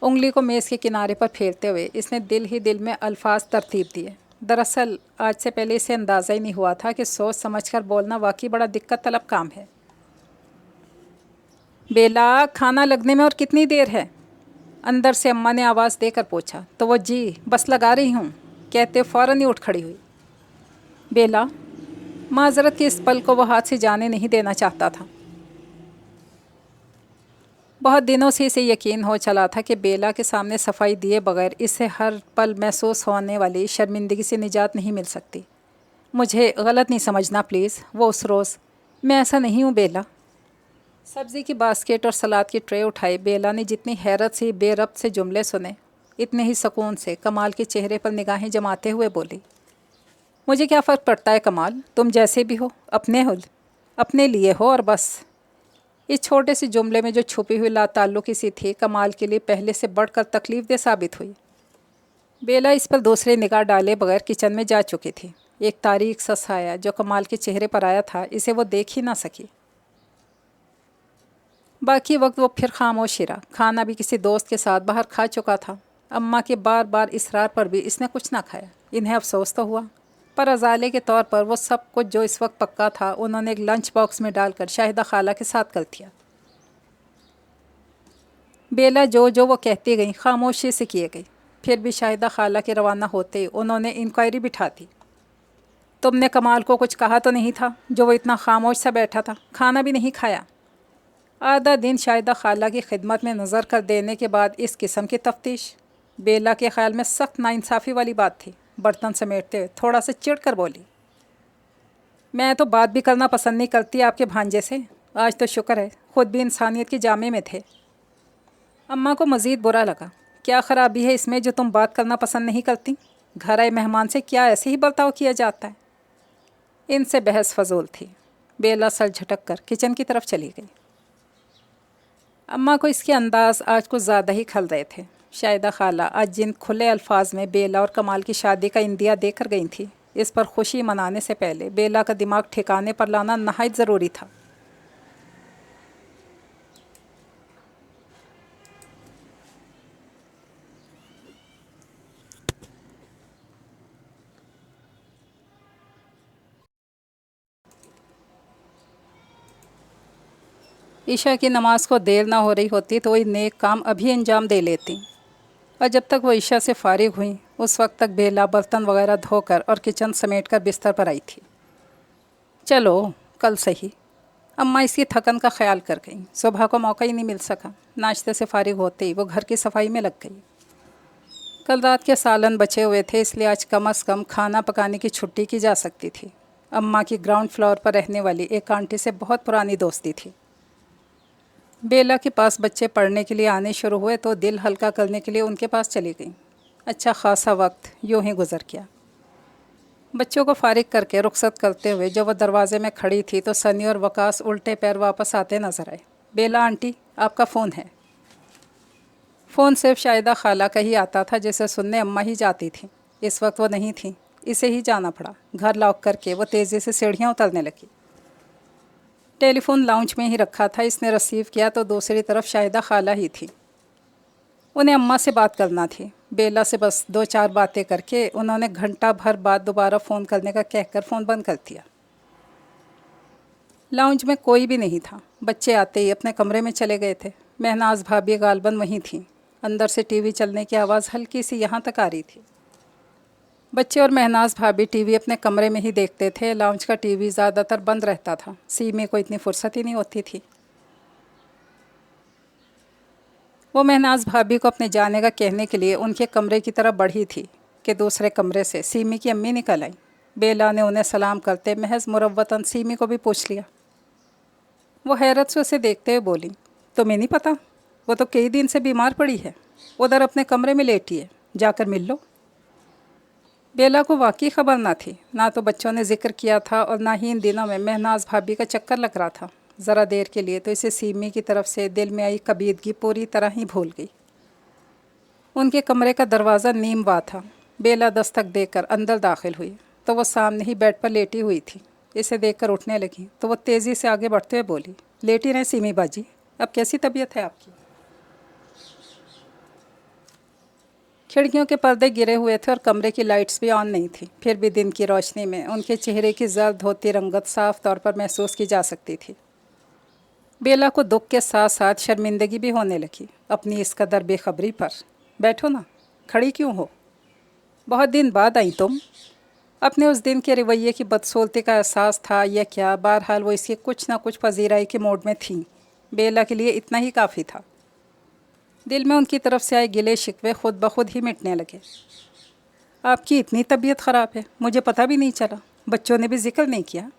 उंगली को मेज़ के किनारे पर फेरते हुए इसने दिल ही दिल में अल्फाज तरतीब दिए। दरअसल आज से पहले इसे अंदाज़ा ही नहीं हुआ था कि सोच समझकर बोलना वाकई बड़ा दिक्कत तलब काम है। बेला, खाना लगने में और कितनी देर है? अंदर से अम्मा ने आवाज़ देकर पूछा तो वो जी बस लगा रही हूँ कहते फ़ौरन ही उठ खड़ी हुई। बेला, माजरत के इस पल को वो हाथ से जाने नहीं देना चाहता था। बहुत दिनों से इसे यकीन हो चला था कि बेला के सामने सफाई दिए बगैर इसे हर पल महसूस होने वाली शर्मिंदगी से निजात नहीं मिल सकती। मुझे गलत नहीं समझना प्लीज़, वो उस रोज़। मैं ऐसा नहीं हूँ बेला। सब्ज़ी की बास्केट और सलाद की ट्रे उठाई बेला ने जितनी हैरत से बेरब्त से जुमले सुने, इतने ही सुकून से कमाल के चेहरे पर निगाहें जमाते हुए बोली, मुझे क्या फ़र्क पड़ता है कमाल, तुम जैसे भी हो अपने लिए हो और बस। इस छोटे से जुमले में जो छुपी हुई लाताल्लुकी सी थी कमाल के लिए पहले से बढ़कर तकलीफ़देह साबित हुई। बेला इस पर दूसरी निगाह डाले बगैर किचन में जा चुकी थी। एक तारीख सा साया जो कमाल के चेहरे पर आया था इसे वो देख ही ना सकी। बाकी वक्त वो फिर खामोश ही रहा। खाना भी किसी दोस्त के साथ बाहर खा चुका था। अम्मा के बार बार इसरार पर भी इसने कुछ ना खाया। इन्हें अफसोस तो हुआ, पर अजाले के तौर पर वो सब कुछ जो इस वक्त पक्का था उन्होंने एक लंच बॉक्स में डालकर शाहिदा खाला के साथ कर दिया। बेला जो वो कहती गई खामोशी से किए गई। फिर भी शाहिदा खाला के रवाना होते उन्होंने इंक्वायरी बिठा दी, तुमने कमाल को कुछ कहा तो नहीं था जो वो इतना खामोश सा बैठा था, खाना भी नहीं खाया। आधा दिन शाहिदा खाला की खिदमत में नज़र कर देने के बाद इस किस्म की तफ्तीश बेला के ख्याल में सख्त नाइंसाफ़ी वाली बात थी। बर्तन समेटते हुए थोड़ा सा चिढ़ कर बोली, मैं तो बात भी करना पसंद नहीं करती आपके भांजे से। आज तो शुक्र है ख़ुद भी इंसानियत के जामे में थे। अम्मा को मज़ीद बुरा लगा, क्या ख़राबी है इसमें जो तुम बात करना पसंद नहीं करती? घर आए मेहमान से क्या ऐसे ही बर्ताव किया जाता है? इनसे बहस फजूल थी। बेला सर झटक कर किचन की तरफ चली गई। अम्मा को इसके अंदाज़ आज कुछ ज़्यादा ही खल रहे थे। शाहिदा खाला आज जिन खुले अल्फाज में बेला और कमाल की शादी का इंदिया देकर गई थी, इस पर खुशी मनाने से पहले बेला का दिमाग ठिकाने पर लाना नहायत ज़रूरी था। ईशा की नमाज को देर ना हो रही होती तो वही नेक काम अभी अंजाम दे लेती, और जब तक वो ईशा से फारिग हुई उस वक्त तक बेला बर्तन वगैरह धोकर और किचन समेट कर बिस्तर पर आई थी। चलो कल सही। अम्मा इसकी थकन का ख्याल कर गई। सुबह को मौका ही नहीं मिल सका। नाश्ते से फारिग होते ही वो घर की सफाई में लग गई। कल रात के सालन बचे हुए थे, इसलिए आज कम अज़ कम खाना पकाने की छुट्टी की जा सकती थी। अम्मा की ग्राउंड फ्लोर पर रहने वाली एक आंटी से बहुत पुरानी दोस्ती थी। बेला के पास बच्चे पढ़ने के लिए आने शुरू हुए तो दिल हल्का करने के लिए उनके पास चली गई। अच्छा खासा वक्त यूं ही गुजर गया। बच्चों को फारिग करके रुखसत करते हुए जब वह दरवाजे में खड़ी थी तो सनी और वकास उल्टे पैर वापस आते नजर आए। बेला आंटी, आपका फ़ोन है। फ़ोन सिर्फ शाहिदा खाला का ही आता था, जिसे सुनने अम्मा ही जाती थी। इस वक्त वो नहीं थी, इसे ही जाना पड़ा। घर लॉक करके वो तेज़ी से सीढ़ियाँ उतरने लगी। टेलीफोन लाउंज में ही रखा था। इसने रिसीव किया तो दूसरी तरफ शाहिदा खाला ही थी। उन्हें अम्मा से बात करना थी। बेला से बस 2-4 बातें करके उन्होंने घंटा भर बाद दोबारा फ़ोन करने का कहकर फ़ोन बंद कर दिया। लाउंज में कोई भी नहीं था। बच्चे आते ही अपने कमरे में चले गए थे। महनाज भाभी गालबन वहीं थी। अंदर से टीवी चलने की आवाज़ हल्की सी यहाँ तक आ रही थी। बच्चे और महनाज भाभी टीवी अपने कमरे में ही देखते थे। लाउंज का टीवी ज़्यादातर बंद रहता था। सीमे को इतनी फुर्सत ही नहीं होती थी। वो महनाज भाभी को अपने जाने का कहने के लिए उनके कमरे की तरफ बढ़ी थी कि दूसरे कमरे से सीमी की अम्मी निकल आई। बेला ने उन्हें सलाम करते महज मुरव्वतन सीमी को भी पूछ लिया। वो हैरत से उसे देखते हुए बोली, तुम्हें नहीं पता? वो तो कई दिन से बीमार पड़ी है, उधर अपने कमरे में लेटी है, जाकर मिल लो। बेला को वाकई खबर ना थी। ना तो बच्चों ने जिक्र किया था और ना ही इन दिनों में महनाज भाभी का चक्कर लग रहा था। ज़रा देर के लिए तो इसे सीमी की तरफ से दिल में आई कबीदगी पूरी तरह ही भूल गई। उनके कमरे का दरवाज़ा नीम वा था। बेला दस्तक देकर अंदर दाखिल हुई तो वो सामने ही बेड पर लेटी हुई थी। इसे देखकर उठने लगी तो वो तेज़ी से आगे बढ़ते हुए बोली, लेटी रहें सीमी बाजी, अब कैसी तबीयत है आपकी? खिड़कियों के पर्दे गिरे हुए थे और कमरे की लाइट्स भी ऑन नहीं थी, फिर भी दिन की रोशनी में उनके चेहरे की जर्द होती रंगत साफ तौर पर महसूस की जा सकती थी। बेला को दुख के साथ साथ शर्मिंदगी भी होने लगी अपनी इस कदर बेखबरी पर। बैठो ना, खड़ी क्यों हो? बहुत दिन बाद आई तुम। अपने उस दिन के रवैये की बदसूरती का एहसास था या क्या, बहरहाल वो इसकी कुछ ना कुछ पजीराई के मूड में थी। बेला के लिए इतना ही काफ़ी था। दिल में उनकी तरफ से आए गिले शिकवे खुद ब खुद ही मिटने लगे। आपकी इतनी तबीयत ख़राब है, मुझे पता भी नहीं चला। बच्चों ने भी जिक्र नहीं किया।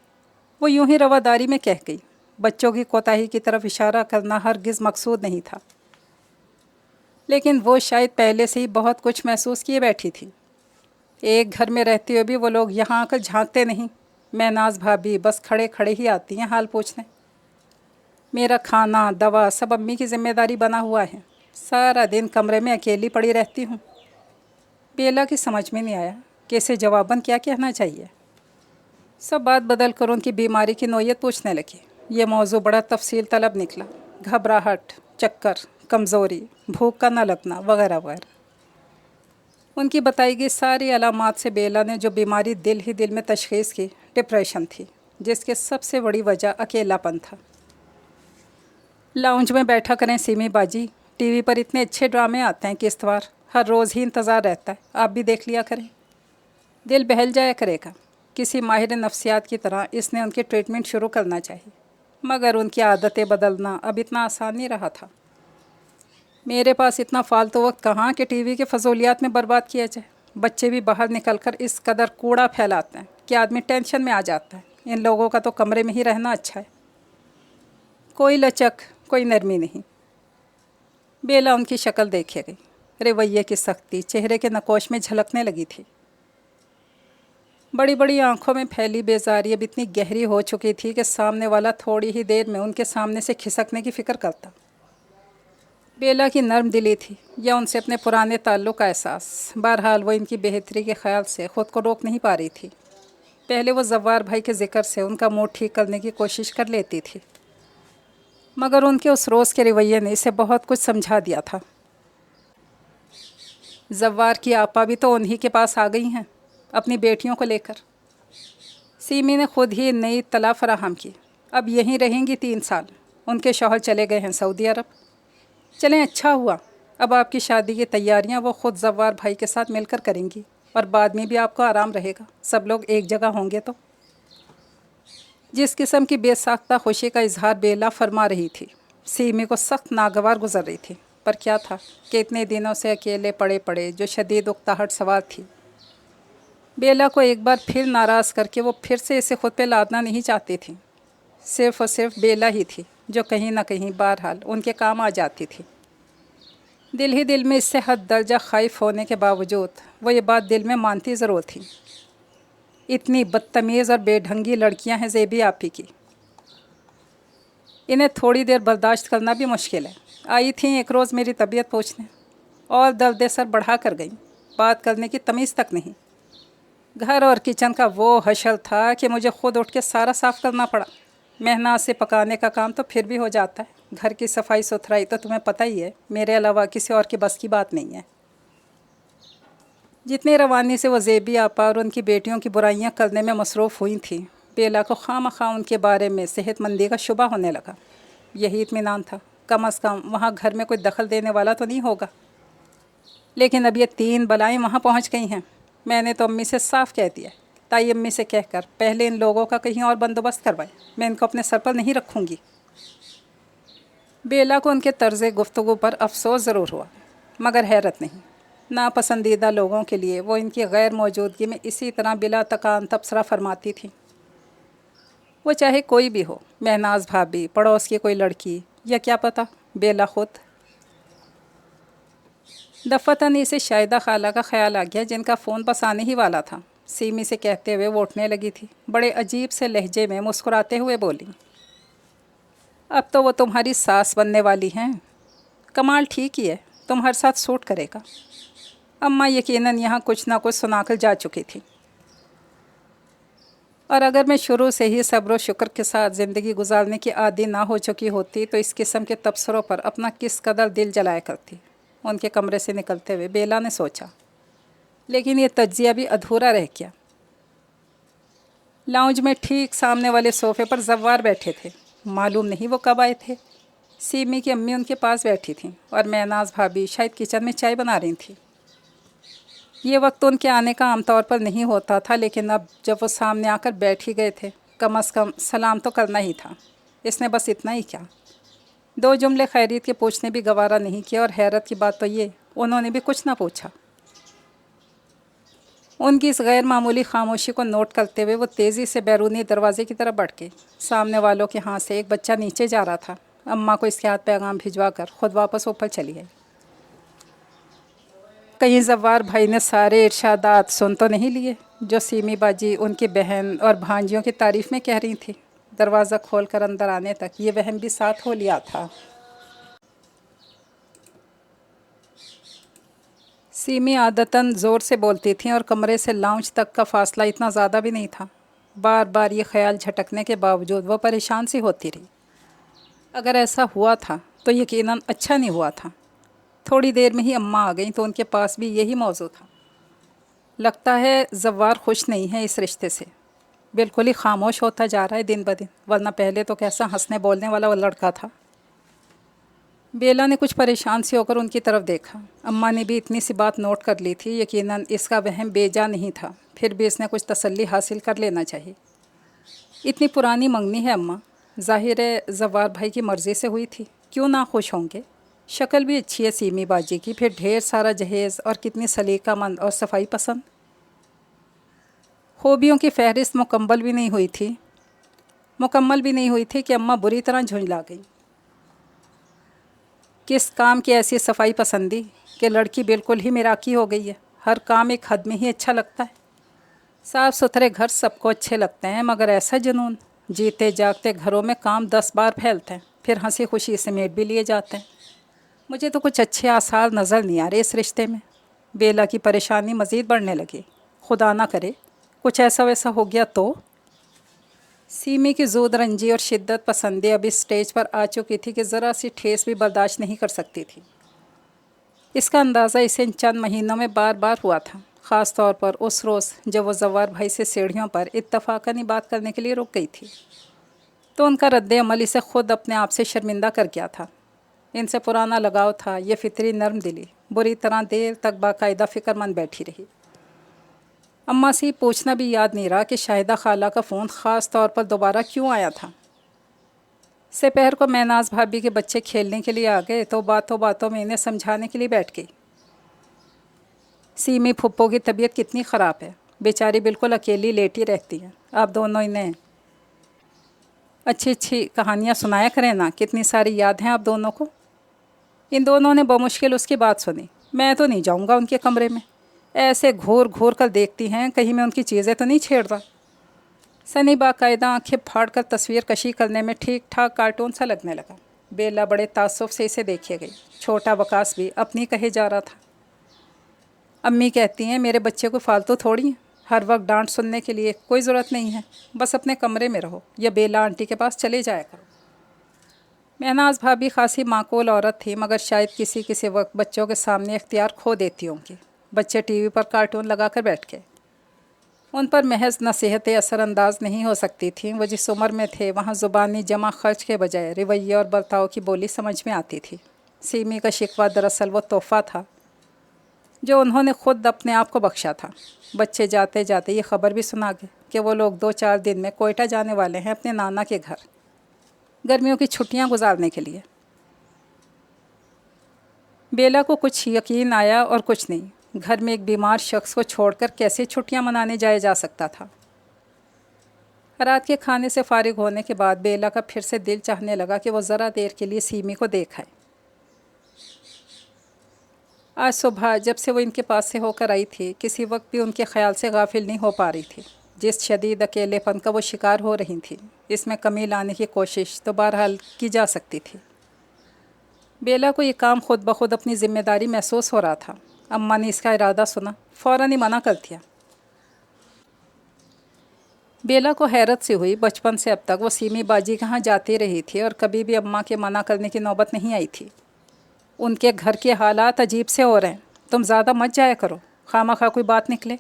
वो यूं ही रवादारी में कह गई। बच्चों की कोताही की तरफ इशारा करना हरगिज़ मकसूद नहीं था, लेकिन वो शायद पहले से ही बहुत कुछ महसूस किए बैठी थी। एक घर में रहते हुए भी वो लोग यहाँ आकर झांकते नहीं। महनाज भाभी बस खड़े खड़े ही आती हैं हाल पूछने। मेरा खाना दवा सब अम्मी की जिम्मेदारी बना हुआ है। सारा दिन कमरे में अकेली पड़ी रहती हूँ। बेला की समझ में नहीं आया कि इसे जवाबन क्या कहना चाहिए। सब बात बदल कर उनकी बीमारी की नोयत पूछने लगी। ये मौजू बड़ा तफसील तलब निकला। घबराहट, चक्कर, कमज़ोरी, भूख का न लगना वगैरह वगैरह। उनकी बताई गई सारी अलामात से बेला ने जो बीमारी दिल ही दिल में तशख़ीस की, डिप्रेशन थी, जिसके सबसे बड़ी वजह अकेलापन था। लाउंज में बैठा करें सीमी बाजी, टीवी पर इतने अच्छे ड्रामे आते हैं कि इस्तवार हर रोज़ ही इंतज़ार रहता है, आप भी देख लिया करें। दिल बहल जाया करेगा। किसी माहिर नफ्सियात की तरह इसने उनकी ट्रीटमेंट शुरू करना चाहिए, मगर उनकी आदतें बदलना अब इतना आसान नहीं रहा था। मेरे पास इतना फालतू वक्त कहाँ कि टीवी के फजूलियात में बर्बाद किया जाए। बच्चे भी बाहर निकलकर इस कदर कूड़ा फैलाते हैं कि आदमी टेंशन में आ जाता है। इन लोगों का तो कमरे में ही रहना अच्छा है। कोई लचक, कोई नरमी नहीं। बेला उनकी शक्ल देखे गई। रवैये की सख्ती चेहरे के नकोश में झलकने लगी थी। बड़ी बड़ी आंखों में फैली बेजारी अब इतनी गहरी हो चुकी थी कि सामने वाला थोड़ी ही देर में उनके सामने से खिसकने की फ़िक्र करता। बेला की नर्म दिली थी या उनसे अपने पुराने ताल्लुक़ का एहसास, बहरहाल वो इनकी बेहतरी के ख्याल से ख़ुद को रोक नहीं पा रही थी। पहले वो जव्वार भाई के ज़िक्र से उनका मूड ठीक करने की कोशिश कर लेती थी, मगर उनके उस रोज़ के रवैये ने इसे बहुत कुछ समझा दिया था। जव्वार की आपा भी तो उन्हीं के पास आ गई हैं अपनी बेटियों को लेकर। सीमी ने खुद ही नई तला फराहम की। अब यहीं रहेंगी 3 साल। उनके शौहर चले गए हैं सऊदी अरब। चलें, अच्छा हुआ। अब आपकी शादी की तैयारियां वो ख़ुद जव्वार भाई के साथ मिलकर करेंगी और बाद में भी आपको आराम रहेगा। सब लोग एक जगह होंगे तो। जिस किस्म की बेसाख्ता खुशी का इजहार बेला फरमा रही थी, सीमी को सख्त नागवार गुजर रही थी। पर क्या था कि इतने दिनों से अकेले पड़े पड़े जो शदीद उकताहट सवार थी। बेला को एक बार फिर नाराज़ करके वो फिर से इसे खुद पे लादना नहीं चाहती थी। सिर्फ़ और सिर्फ बेला ही थी जो कहीं ना कहीं बहरहाल उनके काम आ जाती थी। दिल ही दिल में इससे हद दर्जा ख़ाइफ होने के बावजूद वो ये बात दिल में मानती ज़रूर थी। इतनी बदतमीज़ और बेढंगी लड़कियां हैं ज़ेबी आपी की, इन्हें थोड़ी देर बर्दाश्त करना भी मुश्किल है। आई थी एक रोज़ मेरी तबीयत पूछने और दर्द सर बढ़ा कर गई। बात करने की तमीज़ तक नहीं। घर और किचन का वो हशर था कि मुझे खुद उठ के सारा साफ़ करना पड़ा। मेहनत से पकाने का काम तो फिर भी हो जाता है, घर की सफाई सुथराई तो तुम्हें पता ही है मेरे अलावा किसी और के बस की बात नहीं है। जितनी रवानी से वो ज़ेबी आपा और उनकी बेटियों की बुराइयां करने में मसरूफ़ हुई थी, बेला को खामखा उनके बारे में सेहतमंदी का शुबा होने लगा। यही इत्मीनान था, कम अज़ कम वहाँ घर में कोई दखल देने वाला तो नहीं होगा। लेकिन अब ये 3 बलाएँ वहाँ पहुँच गई हैं। मैंने तो अम्मी से साफ कह दिया, ताई अम्मी से कहकर पहले इन लोगों का कहीं और बंदोबस्त करवाए। मैं इनको अपने सर पर नहीं रखूँगी। बेला को उनके तर्ज़ गुफ्तगू पर अफसोस ज़रूर हुआ, मगर हैरत नहीं। नापसंदीदा लोगों के लिए वो इनकी गैर मौजूदगी में इसी तरह बिला तकान तबसरा फरमाती थी। वो चाहे कोई भी हो, महनाज भाभी, पड़ोस की कोई लड़की, या क्या पता बेला खुद। दफ़तन इसे शायदा खाला का ख्याल आ गया, जिनका फ़ोन बस आने ही वाला था। सीमी से कहते हुए वो उठने लगी थी। बड़े अजीब से लहजे में मुस्कुराते हुए बोली, अब तो वो तुम्हारी सास बनने वाली हैं। कमाल ठीक ही है, तुम हर साथ सूट करेगा। अम्मा यकीनन यहाँ कुछ ना कुछ सुनाकर जा चुकी थी, और अगर मैं शुरू से ही सब्र व शुक्र के साथ ज़िंदगी गुजारने की आदी ना हो चुकी होती तो इस किस्म के तबसरों पर अपना किस कदर दिल जलाया करती। उनके कमरे से निकलते हुए बेला ने सोचा, लेकिन ये तज्जिया भी अधूरा रह गया। लाउंज में ठीक सामने वाले सोफ़े पर जव्वार बैठे थे। मालूम नहीं वो कब आए थे। सीमी की अम्मी उनके पास बैठी थीं और महनाज भाभी शायद किचन में चाय बना रही थी। ये वक्त उनके आने का आमतौर पर नहीं होता था, लेकिन अब जब वो सामने आकर बैठ ही गए थे, कम अज़ कम सलाम तो करना ही था। इसने बस इतना ही क्या, 2 जुमले खैरियत के पूछने भी गवारा नहीं किया। और हैरत की बात तो ये, उन्होंने भी कुछ ना पूछा। उनकी इस गैर मामूली खामोशी को नोट करते हुए वो तेज़ी से बैरूनी दरवाजे की तरफ बढ़ गई। सामने वालों के हाथ से एक बच्चा नीचे जा रहा था। अम्मा को इसके हाथ पैगाम भिजवा कर ख़ुद वापस ऊपर चली गई। कहीं जव्वार भाई ने सारे इरशादात सुन तो नहीं लिए जो सीमी बाजी उनकी बहन और भांजियों की तारीफ़ में कह रही थी। दरवाज़ा खोलकर अंदर आने तक ये वहम भी साथ हो लिया था। सीमी आदतन ज़ोर से बोलती थी और कमरे से लाउंज तक का फ़ासला इतना ज़्यादा भी नहीं था। बार बार ये ख्याल झटकने के बावजूद वो परेशान सी होती रही। अगर ऐसा हुआ था तो यकीनन अच्छा नहीं हुआ था। थोड़ी देर में ही अम्मा आ गई तो उनके पास भी यही मौजू था। लगता है जव्वार खुश नहीं है इस रिश्ते से, बिल्कुल ही खामोश होता जा रहा है दिन ब दिन, वरना पहले तो कैसा हंसने बोलने वाला वो लड़का था। बेला ने कुछ परेशान सी होकर उनकी तरफ देखा। अम्मा ने भी इतनी सी बात नोट कर ली थी। यकीनन इसका वहम बेजा नहीं था, फिर भी इसने कुछ तसल्ली हासिल कर लेना चाहिए। इतनी पुरानी मंगनी है अम्मा, ज़ाहिर है जव्वार भाई की मर्ज़ी से हुई थी, क्यों ना खुश होंगे। शक्ल भी अच्छी है सीमी बाजी की, फिर ढेर सारा जहेज़ और कितनी सलीकामंद और सफाई पसंद। खूबियों की फहरिस्त मुकम्मल भी नहीं हुई थी कि अम्मा बुरी तरह झुंझला गई। किस काम की ऐसी सफाई पसंदी कि लड़की बिल्कुल ही मिराकी हो गई है। हर काम एक हद में ही अच्छा लगता है। साफ़ सुथरे घर सबको अच्छे लगते हैं, मगर ऐसा जुनून, जीते जागते घरों में काम 10 बार फैलते हैं, फिर हंसी खुशी समेट भी लिए जाते हैं। मुझे तो कुछ अच्छे आसार नज़र नहीं आ रहे इस रिश्ते में। बेला की परेशानी मज़ीद बढ़ने लगी। खुदा ना करे कुछ ऐसा वैसा हो गया तो। सीमी की ज़ूद रंजी और शिद्दत पसंदी अब इस स्टेज पर आ चुकी थी कि ज़रा सी ठेस भी बर्दाश्त नहीं कर सकती थी। इसका अंदाज़ा इसे इन चंद महीनों में बार बार हुआ था, ख़ास तौर पर उस रोज़ जब वो जव्वार भाई से सीढ़ियों पर इत्तफ़ाक़न ही बात करने के लिए रुक गई थी। तो उनका रद्द अमल इसे ख़ुद अपने आप से शर्मिंदा कर गया था। इनसे पुराना लगाव था, ये फितरी नरम दिली बुरी तरह देर तक बाकायदा फ़िक्रमंद बैठी रही। अम्मा से पूछना भी याद नहीं रहा कि शाहिदा खाला का फ़ोन ख़ास तौर पर दोबारा क्यों आया था। दोपहर को महनाज भाभी के बच्चे खेलने के लिए आ गए तो बातों बातों में इन्हें समझाने के लिए बैठ गई। सीमी फुप्पो की तबीयत कितनी ख़राब है, बेचारी बिल्कुल अकेली लेटी रहती है। आप दोनों इन्हें अच्छी अच्छी कहानियाँ सुनाया करें ना, कितनी सारी याद हैं आप दोनों को। इन दोनों ने बमुश्किल उसकी बात सुनी। मैं तो नहीं जाऊँगा उनके कमरे में, ऐसे घूर घूर कर देखती हैं कहीं मैं उनकी चीज़ें तो नहीं छेड़ रहा। सनी बाकायदा आंखें फाड़ कर तस्वीर कशी करने में ठीक ठाक कार्टून सा लगने लगा। बेला बड़े तासुफ से इसे देखे गई। छोटा वकास भी अपनी कहे जा रहा था। अम्मी कहती हैं मेरे बच्चे को फालतू थोड़ी हैं, हर वक्त डांट सुनने के लिए कोई ज़रूरत नहीं है, बस अपने कमरे में रहो या बेला आंटी के पास चले जाया करो। महनाज भाभी खासी माकूल औरत थी, मगर शायद किसी किसी वक्त बच्चों के सामने इख्तियार खो देती होंगी। बच्चे टीवी पर कार्टून लगाकर बैठ गए। उन पर महज नसीहतें असरअंदाज नहीं हो सकती थीं। वो जिस उम्र में थे वहाँ ज़ुबानी जमा खर्च के बजाय रवैये और बर्ताव की बोली समझ में आती थी। सीमी का शिकवा दरअसल वो तोहफ़ा था जो उन्होंने ख़ुद अपने आप को बख्शा था। बच्चे जाते जाते ये ख़बर भी सुना गए कि वो लोग 2-4 दिन में कोयटा जाने वाले हैं अपने नाना के घर, गर्मियों की छुट्टियाँ गुजारने के लिए। बेला को कुछ यकीन आया और कुछ नहीं। घर में एक बीमार शख्स को छोड़कर कैसे छुट्टियां मनाने जाया जा सकता था। रात के खाने से फारिग होने के बाद बेला का फिर से दिल चाहने लगा कि वो ज़रा देर के लिए सीमी को देखाए। आज सुबह जब से वो इनके पास से होकर आई थी, किसी वक्त भी उनके ख्याल से गाफिल नहीं हो पा रही थी। जिस शदीद अकेलेपन का वो शिकार हो रही थी, इसमें कमी लाने की कोशिश तो बहरहाल की जा सकती थी। बेला को ये काम खुद ब खुद अपनी ज़िम्मेदारी महसूस हो रहा था। अम्मा ने इसका इरादा सुना, फ़ौरन ही मना कर दिया। बेला को हैरत सी हुई, बचपन से अब तक वो सीमी बाजी कहाँ जाती रही थी और कभी भी अम्मा के मना करने की नौबत नहीं आई थी। उनके घर के हालात अजीब से हो रहे हैं, तुम ज़्यादा मत जाया करो, खामखा कोई बात निकले।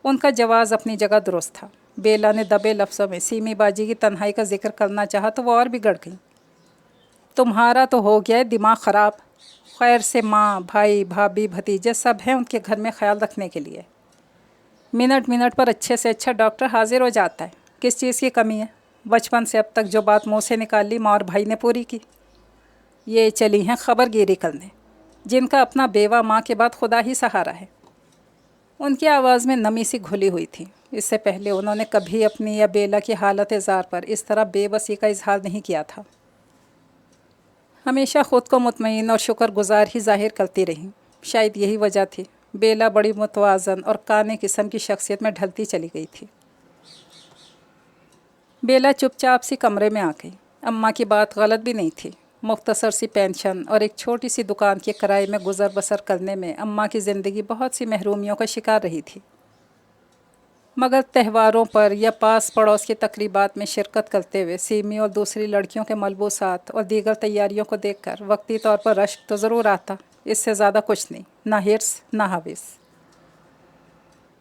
उनका जवाब अपनी जगह दुरुस्त था। बेला ने दबे लफ्ज़ों में सीमी बाजी की तन्हाई का जिक्र करना चाहा तो वो और बिगड़ गई। तुम्हारा तो हो गया है दिमाग ख़राब। खैर से माँ, भाई, भाभी, भतीजे सब हैं उनके घर में ख्याल रखने के लिए। मिनट मिनट पर अच्छे से अच्छा डॉक्टर हाजिर हो जाता है। किस चीज़ की कमी है? बचपन से अब तक जो बात मुँह से निकाल ली माँ और भाई ने पूरी की। ये चली हैं खबरगिरी करने, जिनका अपना बेवा माँ के बाद खुदा ही सहारा है। उनकी आवाज़ में नमी सी घुली हुई थी। इससे पहले उन्होंने कभी अपनी या बेला की हालत ज़ार पर इस तरह बेबसी का इजहार नहीं किया था। हमेशा ख़ुद को मुतमईन और शुक्रगुजार ही जाहिर करती रही। शायद यही वजह थी बेला बड़ी मुतवाज़न और काने किस्म की शख्सियत में ढलती चली गई थी। बेला चुपचाप सी कमरे में आ गई। अम्मा की बात गलत भी नहीं थी। मुख्तसर सी पेंशन और एक छोटी सी दुकान के किराए में गुजर बसर करने में अम्मा की ज़िंदगी बहुत सी महरूमियों का शिकार रही थी। मगर त्यौहारों पर या पास पड़ोस की तकरीबात में शिरकत करते हुए सीमी और दूसरी लड़कियों के मलबूसात और दीगर तैयारियों को देखकर वक्ती तौर पर रश्क तो ज़रूर आता, इससे ज़्यादा कुछ नहीं, ना हिर्स ना हविस।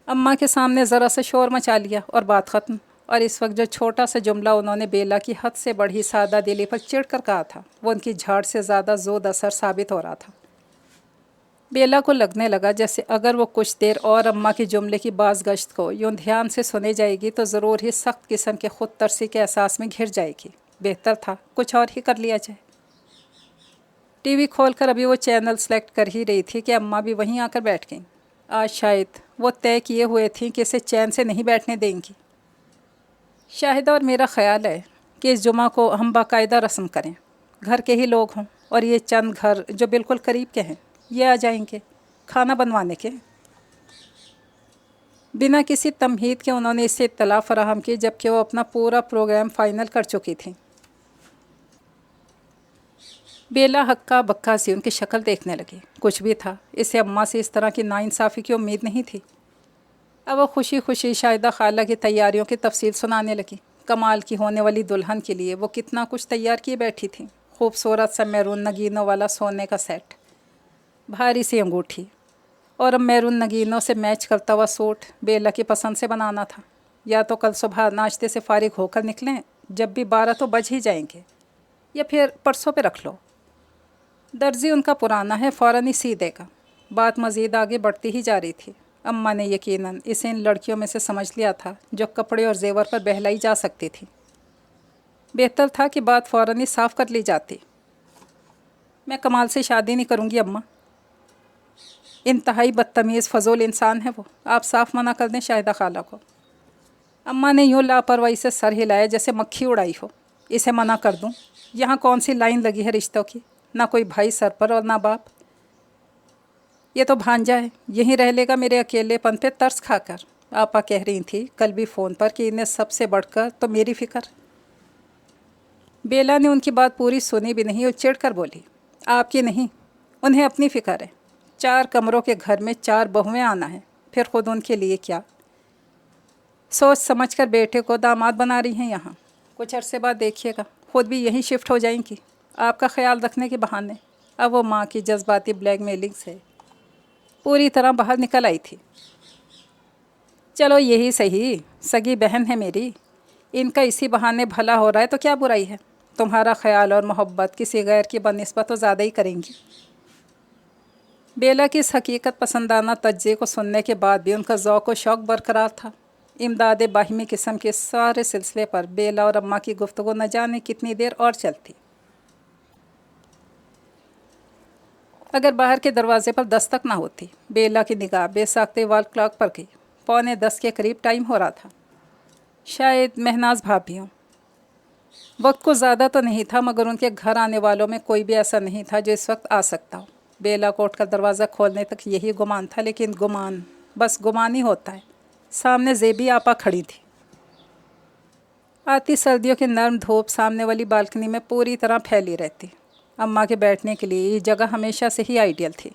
अम्मा के सामने ज़रा सा शोर मचा लिया और बात ख़त्म। और इस वक्त जो छोटा सा जुमला उन्होंने बेला की हद से बढ़ी सादा दिली पर चिढ़ कर कहा था, वो उनकी झाड़ से ज़्यादा जोद असर साबित हो रहा था। बेला को लगने लगा जैसे अगर वो कुछ देर और अम्मा की जुमले की बाज़गश्त को यूँ ध्यान से सुने जाएगी तो ज़रूर ही सख्त किस्म के ख़ुद तरसी के एहसास में घिर जाएगी। बेहतर था कुछ और ही कर लिया जाए। टीवी खोलकर अभी वो चैनल सेलेक्ट कर ही रही थी कि अम्मा भी वहीं आकर बैठ गईं। आज शायद वो तय किए हुए थी कि इसे चैन से नहीं बैठने देंगी। शाहिदा और मेरा ख़्याल है कि इस जुमा को हम बाकायदा रस्म करें। घर के ही लोग हों और ये चंद घर जो बिल्कुल करीब के हैं ये आ जाएंगे खाना बनवाने के। बिना किसी तमहीद के उन्होंने इससे इत्तला फराहम की जबकि वो अपना पूरा प्रोग्राम फ़ाइनल कर चुकी थी। बेला हक्का बक्का सी उनकी शक्ल देखने लगी। कुछ भी था, इसे अम्मा से इस तरह की नाइंसाफ़ी की उम्मीद नहीं थी। अब वो खुशी खुशी शाहिदा खाला की तैयारियों की तफसील सुनाने लगी। कमाल की होने वाली दुल्हन के लिए वो कितना कुछ तैयार किए बैठी थी। खूबसूरत सा मैरून नगीनों वाला सोने का सेट, भारी सी अंगूठी और अब मैरून नगीनों से मैच करता हुआ सूट बेला की पसंद से बनाना था। या तो कल सुबह नाश्ते से फारिग होकर निकलें, जब भी 12 तो बज ही जाएंगे, या फिर परसों पे रख लो। दर्जी उनका पुराना है, फ़ौरन ही सी देगा। बात मज़ीद आगे बढ़ती ही जा रही थी। अम्मा ने यकीनन इसे इन लड़कियों में से समझ लिया था जो कपड़े और जेवर पर बहलाई जा सकती थी। बेहतर था कि बात फ़ौरन ही साफ़ कर ली जाती। मैं कमाल से शादी नहीं करूँगी अम्मा। इंतहाई बदतमीज़ फजूल इंसान है वो। आप साफ़ मना कर दें शाहिदा खाला को। अम्मा ने यूँ लापरवाही से सर हिलाया जैसे मक्खी उड़ाई हो। इसे मना कर दूँ? यहाँ कौन सी लाइन लगी है रिश्तों की? ना कोई भाई सर पर और ना बाप। ये तो भांजा है, यहीं रह लेगा मेरे अकेलेपन पे तरस खाकर। आपा कह रही थी कल भी फ़ोन पर कि इन्हें सबसे बढ़कर तो मेरी फ़िक्र। बेला ने उनकी बात पूरी सुनी भी नहीं और चिढ़ कर बोली, आपकी नहीं, उन्हें अपनी फ़िक्र है। 4 कमरों के घर में 4 बहुएं आना है, फिर खुद उनके लिए क्या। सोच समझ कर बेटे को दामाद बना रही हैं यहाँ। कुछ अरसे बाद देखिएगा खुद भी यहीं शिफ्ट हो जाएंगी, आपका ख्याल रखने के बहाने। अब वो माँ की जज्बाती ब्लैकमेलिंग से पूरी तरह बाहर निकल आई थी। चलो यही सही, सगी बहन है मेरी, इनका इसी बहाने भला हो रहा है तो क्या बुराई है। तुम्हारा ख्याल और मोहब्बत किसी गैर की बनिस्बत तो ज़्यादा ही करेंगी। बेला की इस हकीकत पसंदाना तज्ज़े को सुनने के बाद भी उनका ज़ौक़ व शौक़ बरकरार था। इमदाद बाहिमी किस्म के सारे सिलसिले पर बेला और अम्मा की गुफ्तगू न जाने कितनी देर और चलती। अगर बाहर के दरवाजे पर दस्तक ना होती, बेला की निगाह बेसाख्ते वाल क्लॉक पर गई। 9:45 के करीब टाइम हो रहा था। शायद महनाज भाभी हों। वक्त को ज़्यादा तो नहीं था, मगर उनके घर आने वालों में कोई भी ऐसा नहीं था जो इस वक्त आ सकता हो। बेला कोट का दरवाज़ा खोलने तक यही गुमान था, लेकिन गुमान बस गुमान ही होता है। सामने ज़ेबी आपा खड़ी थी। आती सर्दियों की नर्म धूप सामने वाली बालकनी में पूरी तरह फैली रहती। अम्मा के बैठने के लिए ये जगह हमेशा से ही आइडियल थी।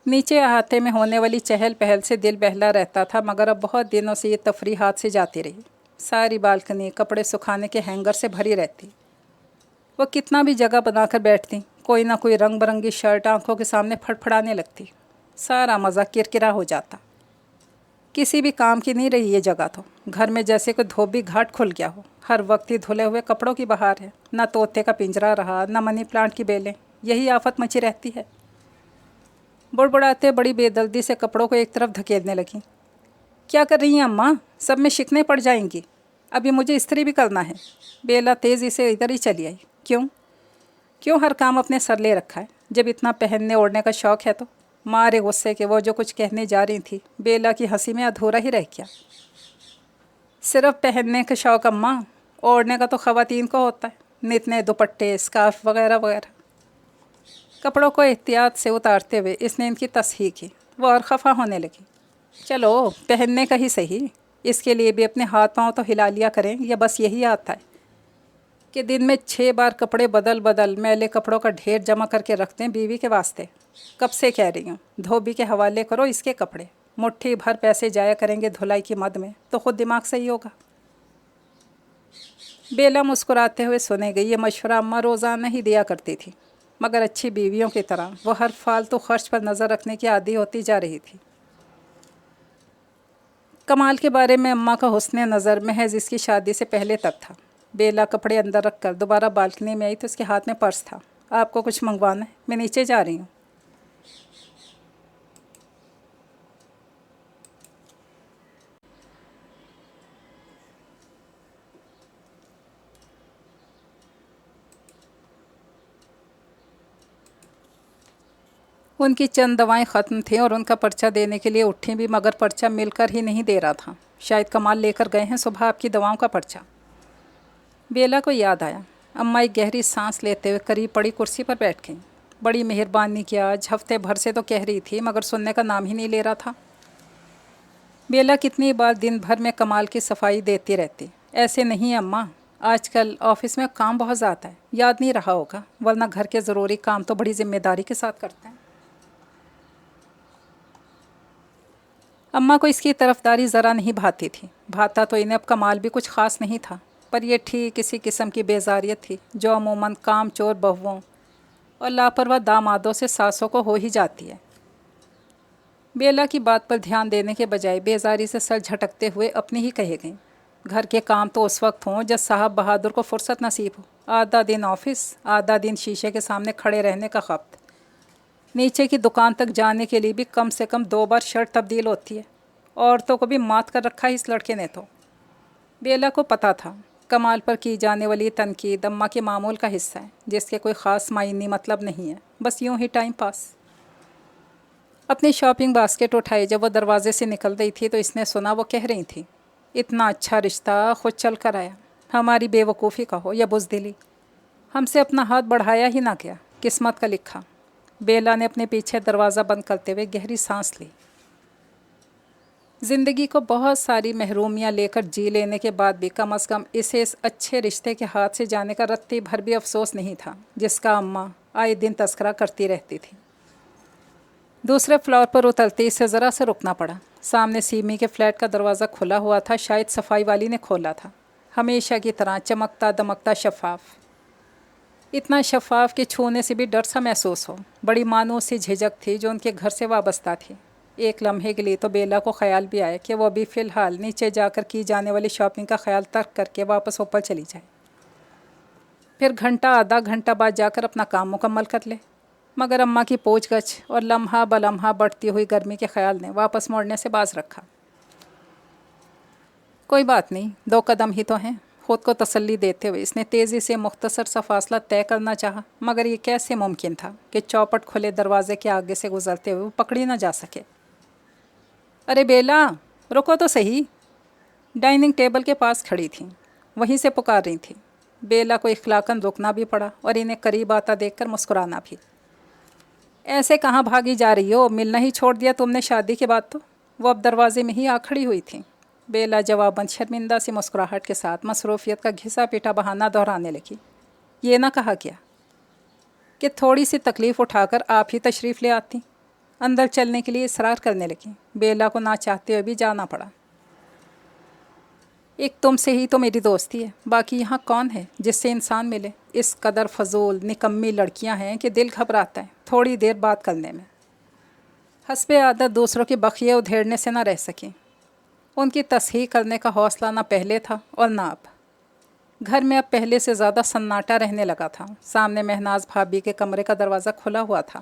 नीचे अहाते में होने वाली चहल पहल से दिल बहला रहता था, मगर अब बहुत दिनों से ये तफरीह हाथ से जाती रही। सारी बालकनी कपड़े सुखाने के हैंगर से भरी रहती। वो कितना भी जगह बनाकर बैठती, कोई ना कोई रंग बिरंगी शर्ट आंखों के सामने फड़फड़ाने लगती। सारा मज़ा किरकिरा हो जाता। किसी भी काम की नहीं रही ये जगह तो। घर में जैसे कोई धोबी घाट खुल गया हो। हर वक्त ही धुले हुए कपड़ों की बहार है। ना तोते का पिंजरा रहा, ना मनी प्लांट की बेलें। यही आफत मची रहती है। बुड़बुड़ाते बड़ी बेदर्दी से कपड़ों को एक तरफ धकेलने लगी। क्या कर रही हैं अम्मा? सब में शिकने पड़ जाएंगी। अभी मुझे इस्त्री भी करना है। बेला तेज़ी से इधर ही चली आई। क्यों हर काम अपने सर ले रखा है? जब इतना पहनने ओढ़ने का शौक़ है तो। मारे गुस्से के वो जो कुछ कहने जा रही थी, बेला की हंसी में अधूरा ही रह गया। सिर्फ पहनने का शौक़ अम्मा, ओढ़ने का तो ख़वातीन को होता है। नित नए दुपट्टे, स्कार्फ वगैरह वगैरह। कपड़ों को एहतियात से उतारते हुए इसने इनकी तस्हीह की। वो और खफा होने लगी। चलो पहनने का ही सही, इसके लिए भी अपने हाथ पाँव तो हिला लिया करें। या बस यही आता है कि दिन में 6 बार कपड़े बदल मैले कपड़ों का ढेर जमा करके रखते हैं बीवी के वास्ते। कब से कह रही हूँ, धोबी के हवाले करो इसके कपड़े। मुट्ठी भर पैसे जाया करेंगे धुलाई की मद में तो खुद दिमाग सही होगा। बेला मुस्कुराते हुए सुने गई। ये मशवरा अम्मा रोज़ाना ही दिया करती थी, मगर अच्छी बीवियों की तरह वो हर फालतू खर्च पर नज़र रखने की आदी होती जा रही थी। कमाल के बारे में अम्मा का हुस्न नज़र महज इसकी शादी से पहले तक था। बेला कपड़े अंदर रखकर दोबारा बालकनी में आई तो उसके हाथ में पर्स था। आपको कुछ मंगवाना है? मैं नीचे जा रही हूँ। उनकी चंद दवाएं ख़त्म थीं और उनका पर्चा देने के लिए उठी भी, मगर पर्चा मिलकर ही नहीं दे रहा था। शायद कमाल लेकर गए हैं सुबह आपकी दवाओं का पर्चा। बेला को याद आया। अम्मा एक गहरी सांस लेते हुए करीब पड़ी कुर्सी पर बैठ गईं। बड़ी मेहरबानी किया, आज हफ्ते भर से तो कह रही थी मगर सुनने का नाम ही नहीं ले रहा था। बेला कितनी बार दिन भर में कमाल की सफाई देती रहती। ऐसे नहीं अम्मा, आजकल ऑफिस में काम बहुत ज़्यादा है, याद नहीं रहा होगा, वरना घर के ज़रूरी काम तो बड़ी जिम्मेदारी के साथ करते हैं। अम्मा को इसकी तरफदारी ज़रा नहीं भाती थी। भाता तो इन्हें अब कमाल भी कुछ ख़ास नहीं था, पर यह ठीक किसी किस्म की बेजारियत थी जो अमूमन काम चोर बहुओं और लापरवाह दामादों से सासों को हो ही जाती है। बेला की बात पर ध्यान देने के बजाय बेजारी से सर झटकते हुए अपनी ही कहे गई। घर के काम तो उस वक्त हों जब साहब बहादुर को फुर्सत नसीब हो। आधा दिन ऑफिस, आधा दिन शीशे के सामने खड़े रहने का खप्त। नीचे की दुकान तक जाने के लिए भी कम से कम 2 बार शर्ट तब्दील होती है। औरतों को भी मात कर रखा है इस लड़के ने तो। बेला को पता था कमाल पर की जाने वाली तनकीद अम्मा के मामूल का हिस्सा है, जिसके कोई ख़ास मायने मतलब नहीं है, बस यूं ही टाइम पास। अपनी शॉपिंग बास्केट उठाई जब वो दरवाजे से निकल रही थी तो इसने सुना वो कह रही थी, इतना अच्छा रिश्ता खुद चल कर आया। हमारी बेवकूफ़ी का हो या बुज़दिली, हमसे अपना हाथ बढ़ाया ही ना गया, किस्मत का लिखा। बेला ने अपने पीछे दरवाज़ा बंद करते हुए गहरी सांस ली। ज़िंदगी को बहुत सारी महरूमियाँ लेकर जी लेने के बाद भी कम अज़ कम इसे इस अच्छे रिश्ते के हाथ से जाने का रत्ती भर भी अफसोस नहीं था, जिसका अम्मा आए दिन तस्करा करती रहती थी। दूसरे फ्लोर पर उतरते इसे ज़रा से रुकना पड़ा। सामने सीमी के फ्लैट का दरवाज़ा खुला हुआ था, शायद सफाई वाली ने खोला था। हमेशा की तरह चमकता दमकता शफाफ, इतना शफाफ कि छूने से भी डर सा महसूस हो। बड़ी मानूस सी झिझक थी जो उनके घर से वाबस्ता थी। एक लम्हे के लिए तो बेला को ख्याल भी आया कि वो अभी फ़िलहाल नीचे जाकर की जाने वाली शॉपिंग का ख्याल तर्क करके वापस ऊपर चली जाए, फिर घंटा आधा घंटा बाद जाकर अपना काम मुकम्मल कर ले। मगर अम्मा की पूछगछ और लम्हा बलम्हा बढ़ती हुई गर्मी के ख्याल ने वापस मोड़ने से बाज रखा। कोई बात नहीं, 2 कदम ही तो हैं। खुद को तसल्ली देते हुए इसने तेज़ी से मुख्तसर सा फासला तय करना चाहा, मगर ये कैसे मुमकिन था कि चौपट खुले दरवाजे के आगे से गुजरते हुए वो पकड़ी ना जा सके। अरे बेला, रुको तो सही। डाइनिंग टेबल के पास खड़ी थी, वहीं से पुकार रही थी। बेला को इख्लाकन रुकना भी पड़ा और इन्हें करीब आता देखकर मुस्कुराना भी। ऐसे कहाँ भागी जा रही हो, मिलना ही छोड़ दिया तुमने शादी के बाद तो। वो अब दरवाजे में ही आ खड़ी हुई थी। बेला जवाबन शर्मिंदा सी मुस्कुराहट के साथ मसरूफ़ियत का घिसा पीटा बहाना दोहराने लगी। ये ना कहा क्या कि थोड़ी सी तकलीफ़ उठाकर आप ही तशरीफ़ ले आती। अंदर चलने के लिए इसरार करने लगी। बेला को ना चाहते हुए भी जाना पड़ा। ایک تم سے ہی تو میری دوستی ہے، باقی یہاں کون ہے جس سے انسان ملے؟ اس قدر فضول نکمی لڑکیاں ہیں کہ دل گھبراتا ہے تھوڑی دیر بات کرنے میں۔ حسب عادت دوسروں کے بخیے ادھیڑنے سے نہ رہ سکیں۔ ان کی تصحیح کرنے کا حوصلہ نہ پہلے تھا اور نہ اب۔ گھر میں اب پہلے سے زیادہ سناٹا رہنے لگا تھا۔ سامنے مہناز بھابھی کے کمرے کا دروازہ کھلا ہوا تھا،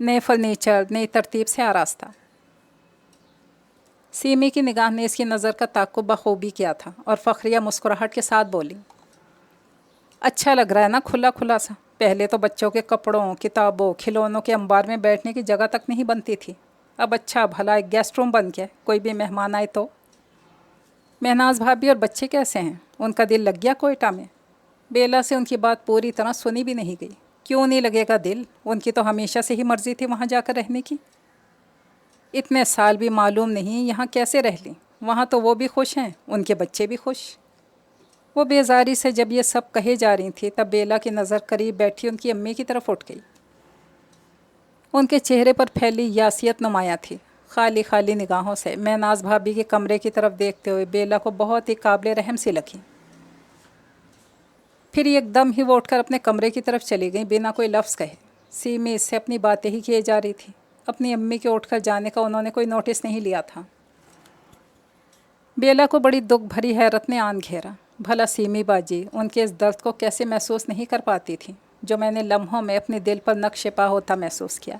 نئے فرنیچر نئی ترتیب سے آراستہ۔ سیمی کی نگاہ نے اس کی نظر کا تعقب بخوبی کیا تھا اور فخریہ مسکراہٹ کے ساتھ بولی، اچھا لگ رہا ہے نا کھلا کھلا سا؟ پہلے تو بچوں کے کپڑوں، کتابوں، کھلونوں کے انبار میں بیٹھنے کی جگہ تک نہیں بنتی تھی، اب اچھا بھلا ایک گیسٹ روم بن گیا، کوئی بھی مہمان آئے تو۔ مہناز بھابھی اور بچے کیسے ہیں؟ ان کا دل لگ گیا کوئٹہ میں؟ بیلا سے ان کی بات پوری طرح سنی بھی نہیں گئی۔ کیوں نہیں لگے گا دل؟ ان کی تو ہمیشہ سے ہی مرضی تھی وہاں جا کر رہنے کی۔ اتنے سال بھی معلوم نہیں یہاں کیسے رہ لیں۔ وہاں تو وہ بھی خوش ہیں، ان کے بچے بھی خوش۔ وہ بیزاری سے جب یہ سب کہے جا رہی تھی تب بیلا کی نظر قریب بیٹھی ان کی امی کی طرف اٹھ گئی۔ ان کے چہرے پر پھیلی یاسیت نمایاں تھی۔ خالی خالی نگاہوں سے مہناز بھابھی کے کمرے کی طرف دیکھتے ہوئے بیلا کو بہت ہی قابل رحم سی لگی۔ پھر ایک دم ہی وہ اٹھ کر اپنے کمرے کی طرف چلی گئیں بنا کوئی لفظ کہے۔ سیمی اس سے اپنی باتیں ہی کیے جا رہی تھی۔ اپنی امی کے اٹھ کر جانے کا انہوں نے کوئی نوٹس نہیں لیا تھا۔ بیلا کو بڑی دکھ بھری حیرت نے آن گھیرا۔ بھلا سیمی باجی ان کے اس درد کو کیسے محسوس نہیں کر پاتی تھی جو میں نے لمحوں میں اپنے دل پر نقش پا ہوتا محسوس کیا۔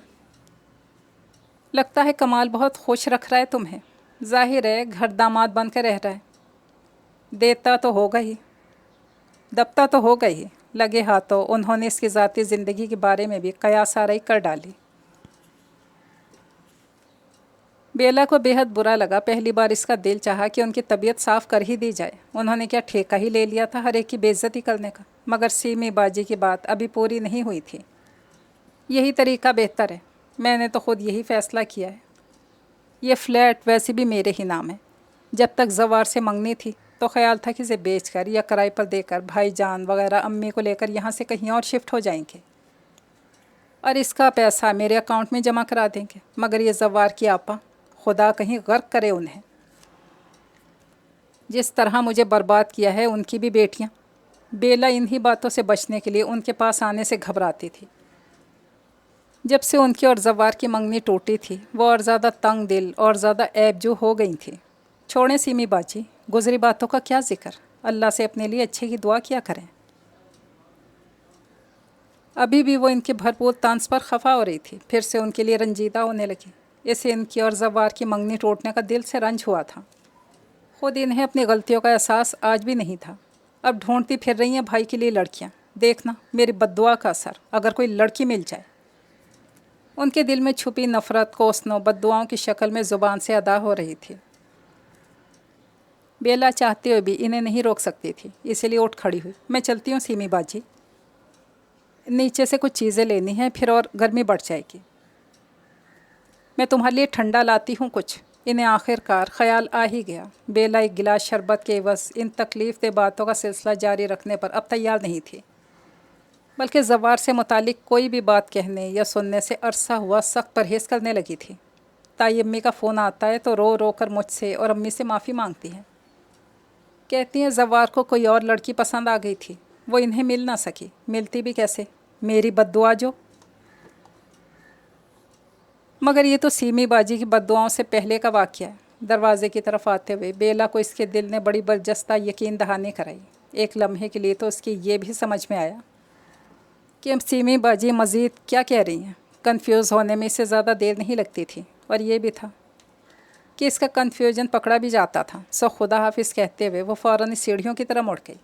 لگتا ہے کمال بہت خوش رکھ رہا ہے تمہیں، ظاہر ہے گھر داماد بن کے رہ رہا ہے۔ دیتا تو ہوگا ہی، دبتا تو ہوگا ہی۔ لگے ہاتھوں انہوں نے اس کی ذاتی زندگی کے بارے میں بھی قیاس آرائی کر ڈالی۔ بیلا کو بے حد برا لگا۔ پہلی بار اس کا دل چاہا کہ ان کی طبیعت صاف کر ہی دی جائے۔ انہوں نے کیا ٹھیکہ ہی لے لیا تھا ہر ایک کی بے عزتی کرنے کا؟ مگر سیمی باجی کی بات ابھی پوری نہیں ہوئی تھی۔ یہی طریقہ بہتر ہے، میں نے تو خود یہی فیصلہ کیا ہے۔ یہ فلیٹ ویسے بھی میرے ہی نام ہے۔ جب تک زوار سے منگنی تھی تو خیال تھا کہ اسے بیچ کر یا کرائے پر دے کر بھائی جان وغیرہ امی کو لے کر یہاں سے کہیں اور شفٹ ہو جائیں گے اور اس کا پیسہ میرے اکاؤنٹ میں جمع کرا دیں گے۔ مگر یہ زوار کی آپا، خدا کہیں غرق کرے انہیں۔ جس طرح مجھے برباد کیا ہے ان کی بھی بیٹیاں۔ بیلا انہی باتوں سے بچنے کے لیے ان کے پاس آنے سے گھبراتی تھی۔ جب سے ان کی اور زوار کی منگنی ٹوٹی تھی وہ اور زیادہ تنگ دل اور زیادہ عیب جو ہو گئی تھی۔ چھوڑیں سیمی باجی، گزری باتوں کا کیا ذکر، اللہ سے اپنے لیے اچھے کی دعا کیا کریں۔ ابھی بھی وہ ان کے بھرپور طنز پر خفا ہو رہی تھی، پھر سے ان کے لیے رنجیدہ ہونے لگی۔ اسے ان کی اور زوار کی منگنی ٹوٹنے کا دل سے رنج ہوا تھا۔ خود انہیں اپنی غلطیوں کا احساس آج بھی نہیں تھا۔ اب ڈھونڈتی پھر رہی ہیں بھائی کے لیے لڑکیاں۔ دیکھنا میری بد دعا کا اثر، اگر کوئی لڑکی مل جائے۔ ان کے دل میں چھپی نفرت کوسنوں بد دعاؤں کی شکل میں زبان سے ادا ہو رہی تھی۔ بیلا چاہتے ہوئے بھی انہیں نہیں روک سکتی تھی، اسی لیے اٹھ کھڑی ہوئی۔ میں چلتی ہوں سیمی باجی، نیچے سے کچھ چیزیں لینی ہیں، پھر اور گرمی بڑھ جائے گی۔ میں تمہارے لیے ٹھنڈا لاتی ہوں کچھ۔ انہیں آخر کار خیال آ ہی گیا۔ بیلا ایک گلاس شربت کے عوض ان تکلیف دہ باتوں کا سلسلہ جاری رکھنے پر اب تیار نہیں تھی، بلکہ زوار سے متعلق کوئی بھی بات کہنے یا سننے سے عرصہ ہوا سخت پرہیز کرنے لگی تھی۔ تائی امی کا فون آتا ہے تو رو رو کر مجھ سے اور امی سے معافی مانگتی ہے۔ کہتی ہیں زوار کو کوئی اور لڑکی پسند آ گئی تھی، وہ انہیں مل نہ سکی۔ ملتی بھی کیسے؟ میری بد دعا جو۔ مگر یہ تو سیمی باجی کی بد دعاؤں سے پہلے کا واقعہ ہے۔ دروازے کی طرف آتے ہوئے بیلا کو اس کے دل نے بڑی برجستہ یقین دہانی کرائی۔ ایک لمحے کے لیے تو اس کی یہ بھی سمجھ میں آیا کہ اب سیمی باجی مزید کیا کہہ رہی ہیں۔ کنفیوز ہونے میں اس سے زیادہ دیر نہیں لگتی تھی، اور یہ بھی تھا کہ اس کا کنفیوژن پکڑا بھی جاتا تھا۔ سو خدا حافظ کہتے ہوئے وہ فوراً سیڑھیوں کی طرح مڑ گئی۔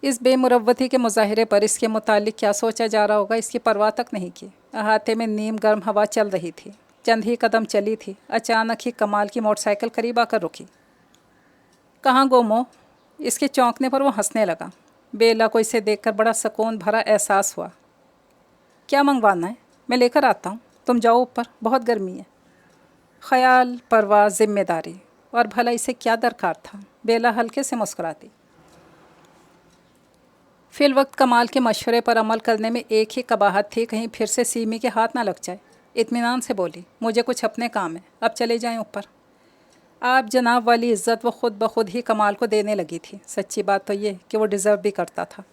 اس بے مروتی کے مظاہرے پر اس کے متعلق کیا سوچا جا رہا ہوگا اس کی پرواہ تک نہیں کی۔ احاطے میں نیم گرم ہوا چل رہی تھی۔ چند ہی قدم چلی تھی، اچانک ہی کمال کی موٹر سائیکل قریب آ کر رکی۔ کہاں گمو؟ اس کے چونکنے پر وہ ہنسنے لگا۔ بیلا کو اسے دیکھ کر بڑا سکون بھرا احساس ہوا۔ کیا منگوانا ہے؟ میں لے کر آتا ہوں، تم جاؤ اوپر، بہت گرمی ہے۔ خیال، پرواہ، ذمہ داری، اور بھلا اسے کیا درکار تھا؟ بیلا ہلکے سے مسکراتی۔ فی الوقت کمال کے مشورے پر عمل کرنے میں ایک ہی قباحت تھی، کہیں پھر سے سیمی کے ہاتھ نہ لگ جائے۔ اطمینان سے بولی، مجھے کچھ اپنے کام ہیں، اب چلے جائیں اوپر۔ आप जनाब वाली इज़्ज़त वो खुद ब खुद ही कमाल को देने लगी थी। सच्ची बात तो ये कि वो डिज़र्व भी करता था।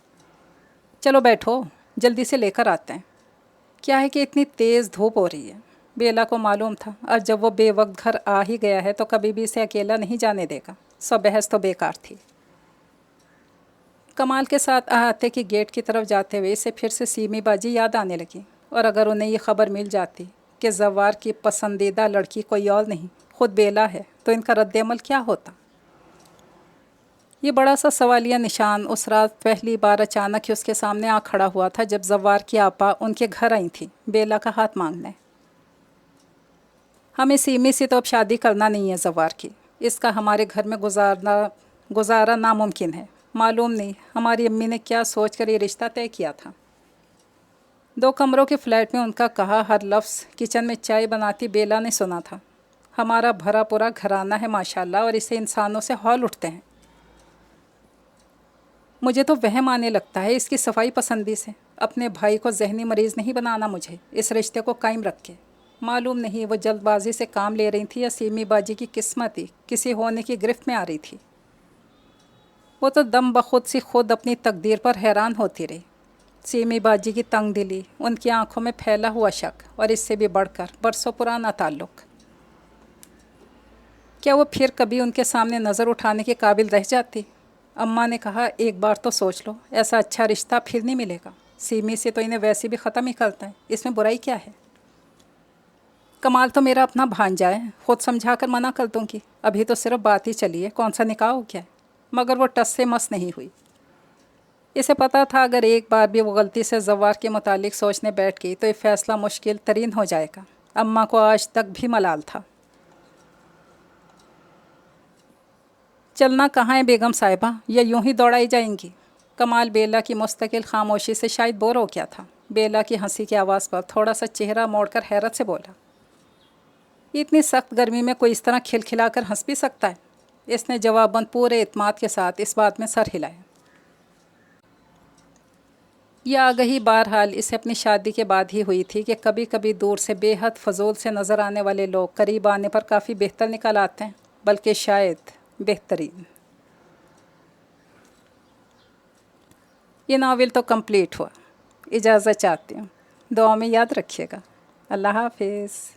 चलो बैठो, जल्दी से लेकर आते हैं। क्या है कि इतनी तेज़ धूप हो रही है। बेला को मालूम था और जब वो बेवक्त घर आ ही गया है तो कभी भी इसे अकेला नहीं जाने देगा। सब बहस तो बेकार थी। कमाल के साथ अहाते की गेट की तरफ जाते हुए इसे फिर से सीमी बाजी याद आने लगी। और अगर उन्हें ये खबर मिल जाती कि ज़वार की पसंदीदा लड़की कोई और नहीं खुद बेला है तो इनका रद्द-ए-अमल क्या होता। ये बड़ा सा सवालिया निशान उस रात पहली बार अचानक ही उसके सामने आ खड़ा हुआ था जब ज़वार की आपा उनके घर आई थी बेला का हाथ मांगने। हमें सीमी से तो अब शादी करना नहीं है ज़वार की। इसका हमारे घर में गुजारा नामुमकिन है। मालूम नहीं हमारी अम्मी ने क्या सोच कर ये रिश्ता तय किया था। 2 कमरों के फ्लैट में उनका कहा हर लफ्ज़ किचन में चाय बनाती बेला ने सुना था। हमारा भरा पूरा घराना है माशाल्लाह और इसे इंसानों से हौल उठते हैं। मुझे तो वहम आने लगता है इसकी सफाई पसंदी से। अपने भाई को जहनी मरीज़ नहीं बनाना मुझे इस रिश्ते को कायम रख के। मालूम नहीं वो जल्दबाजी से काम ले रही थी या सीमी बाजी की किस्मत ही किसी होने की गिरफ्त में आ रही थी। वो तो दम बखुद सी खुद अपनी तकदीर पर हैरान होती रही। सीमी बाजी की तंग दिली, उनकी आंखों में फैला हुआ शक और इससे भी बढ़कर बरसों पुराना ताल्लुक़। क्या वो फिर कभी उनके सामने नज़र उठाने के काबिल रह जाती। अम्मा ने कहा एक बार तो सोच लो, ऐसा अच्छा रिश्ता फिर नहीं मिलेगा। सीमी से तो इन्हें वैसे भी ख़त्म ही करता है, इसमें बुराई क्या है। कमाल तो मेरा अपना भांजा है, खुद समझा कर मना कर दूँगी। अभी तो सिर्फ बात ही चली है, कौन सा निकाह हो गया है। मगर वो टस से मस नहीं हुई। इसे पता था अगर एक बार भी वो गलती से ज़वार के मुतालिक सोचने बैठ गई तो ये फ़ैसला मुश्किल तरीन हो जाएगा। अम्मा को आज तक भी मलाल था। चलना कहाँ है बेगम साहिबा, या यूं ही दौड़ाई जाएंगी। कमाल बेला की मुस्तकिल खामोशी से शायद बोर हो गया था। बेला की हंसी की आवाज़ पर थोड़ा सा चेहरा मोड़कर हैरत से बोला, इतनी सख्त गर्मी में कोई इस तरह खिलखिलाकर हंस भी सकता है। इसने जवाबन पूरे इत्माद के साथ इस बात में सर हिलाया। यह आगही बहरहाल इसे अपनी शादी के बाद ही हुई थी कि कभी कभी दूर से बेहद फजूल से नज़र आने वाले लोग करीब आने पर काफ़ी बेहतर निकल आते हैं, बल्कि शायद बेहतरीन। ये नावल तो कंप्लीट हुआ। इजाज़त चाहती हूँ, दुआ में याद रखिएगा। अल्लाह हाफिज़।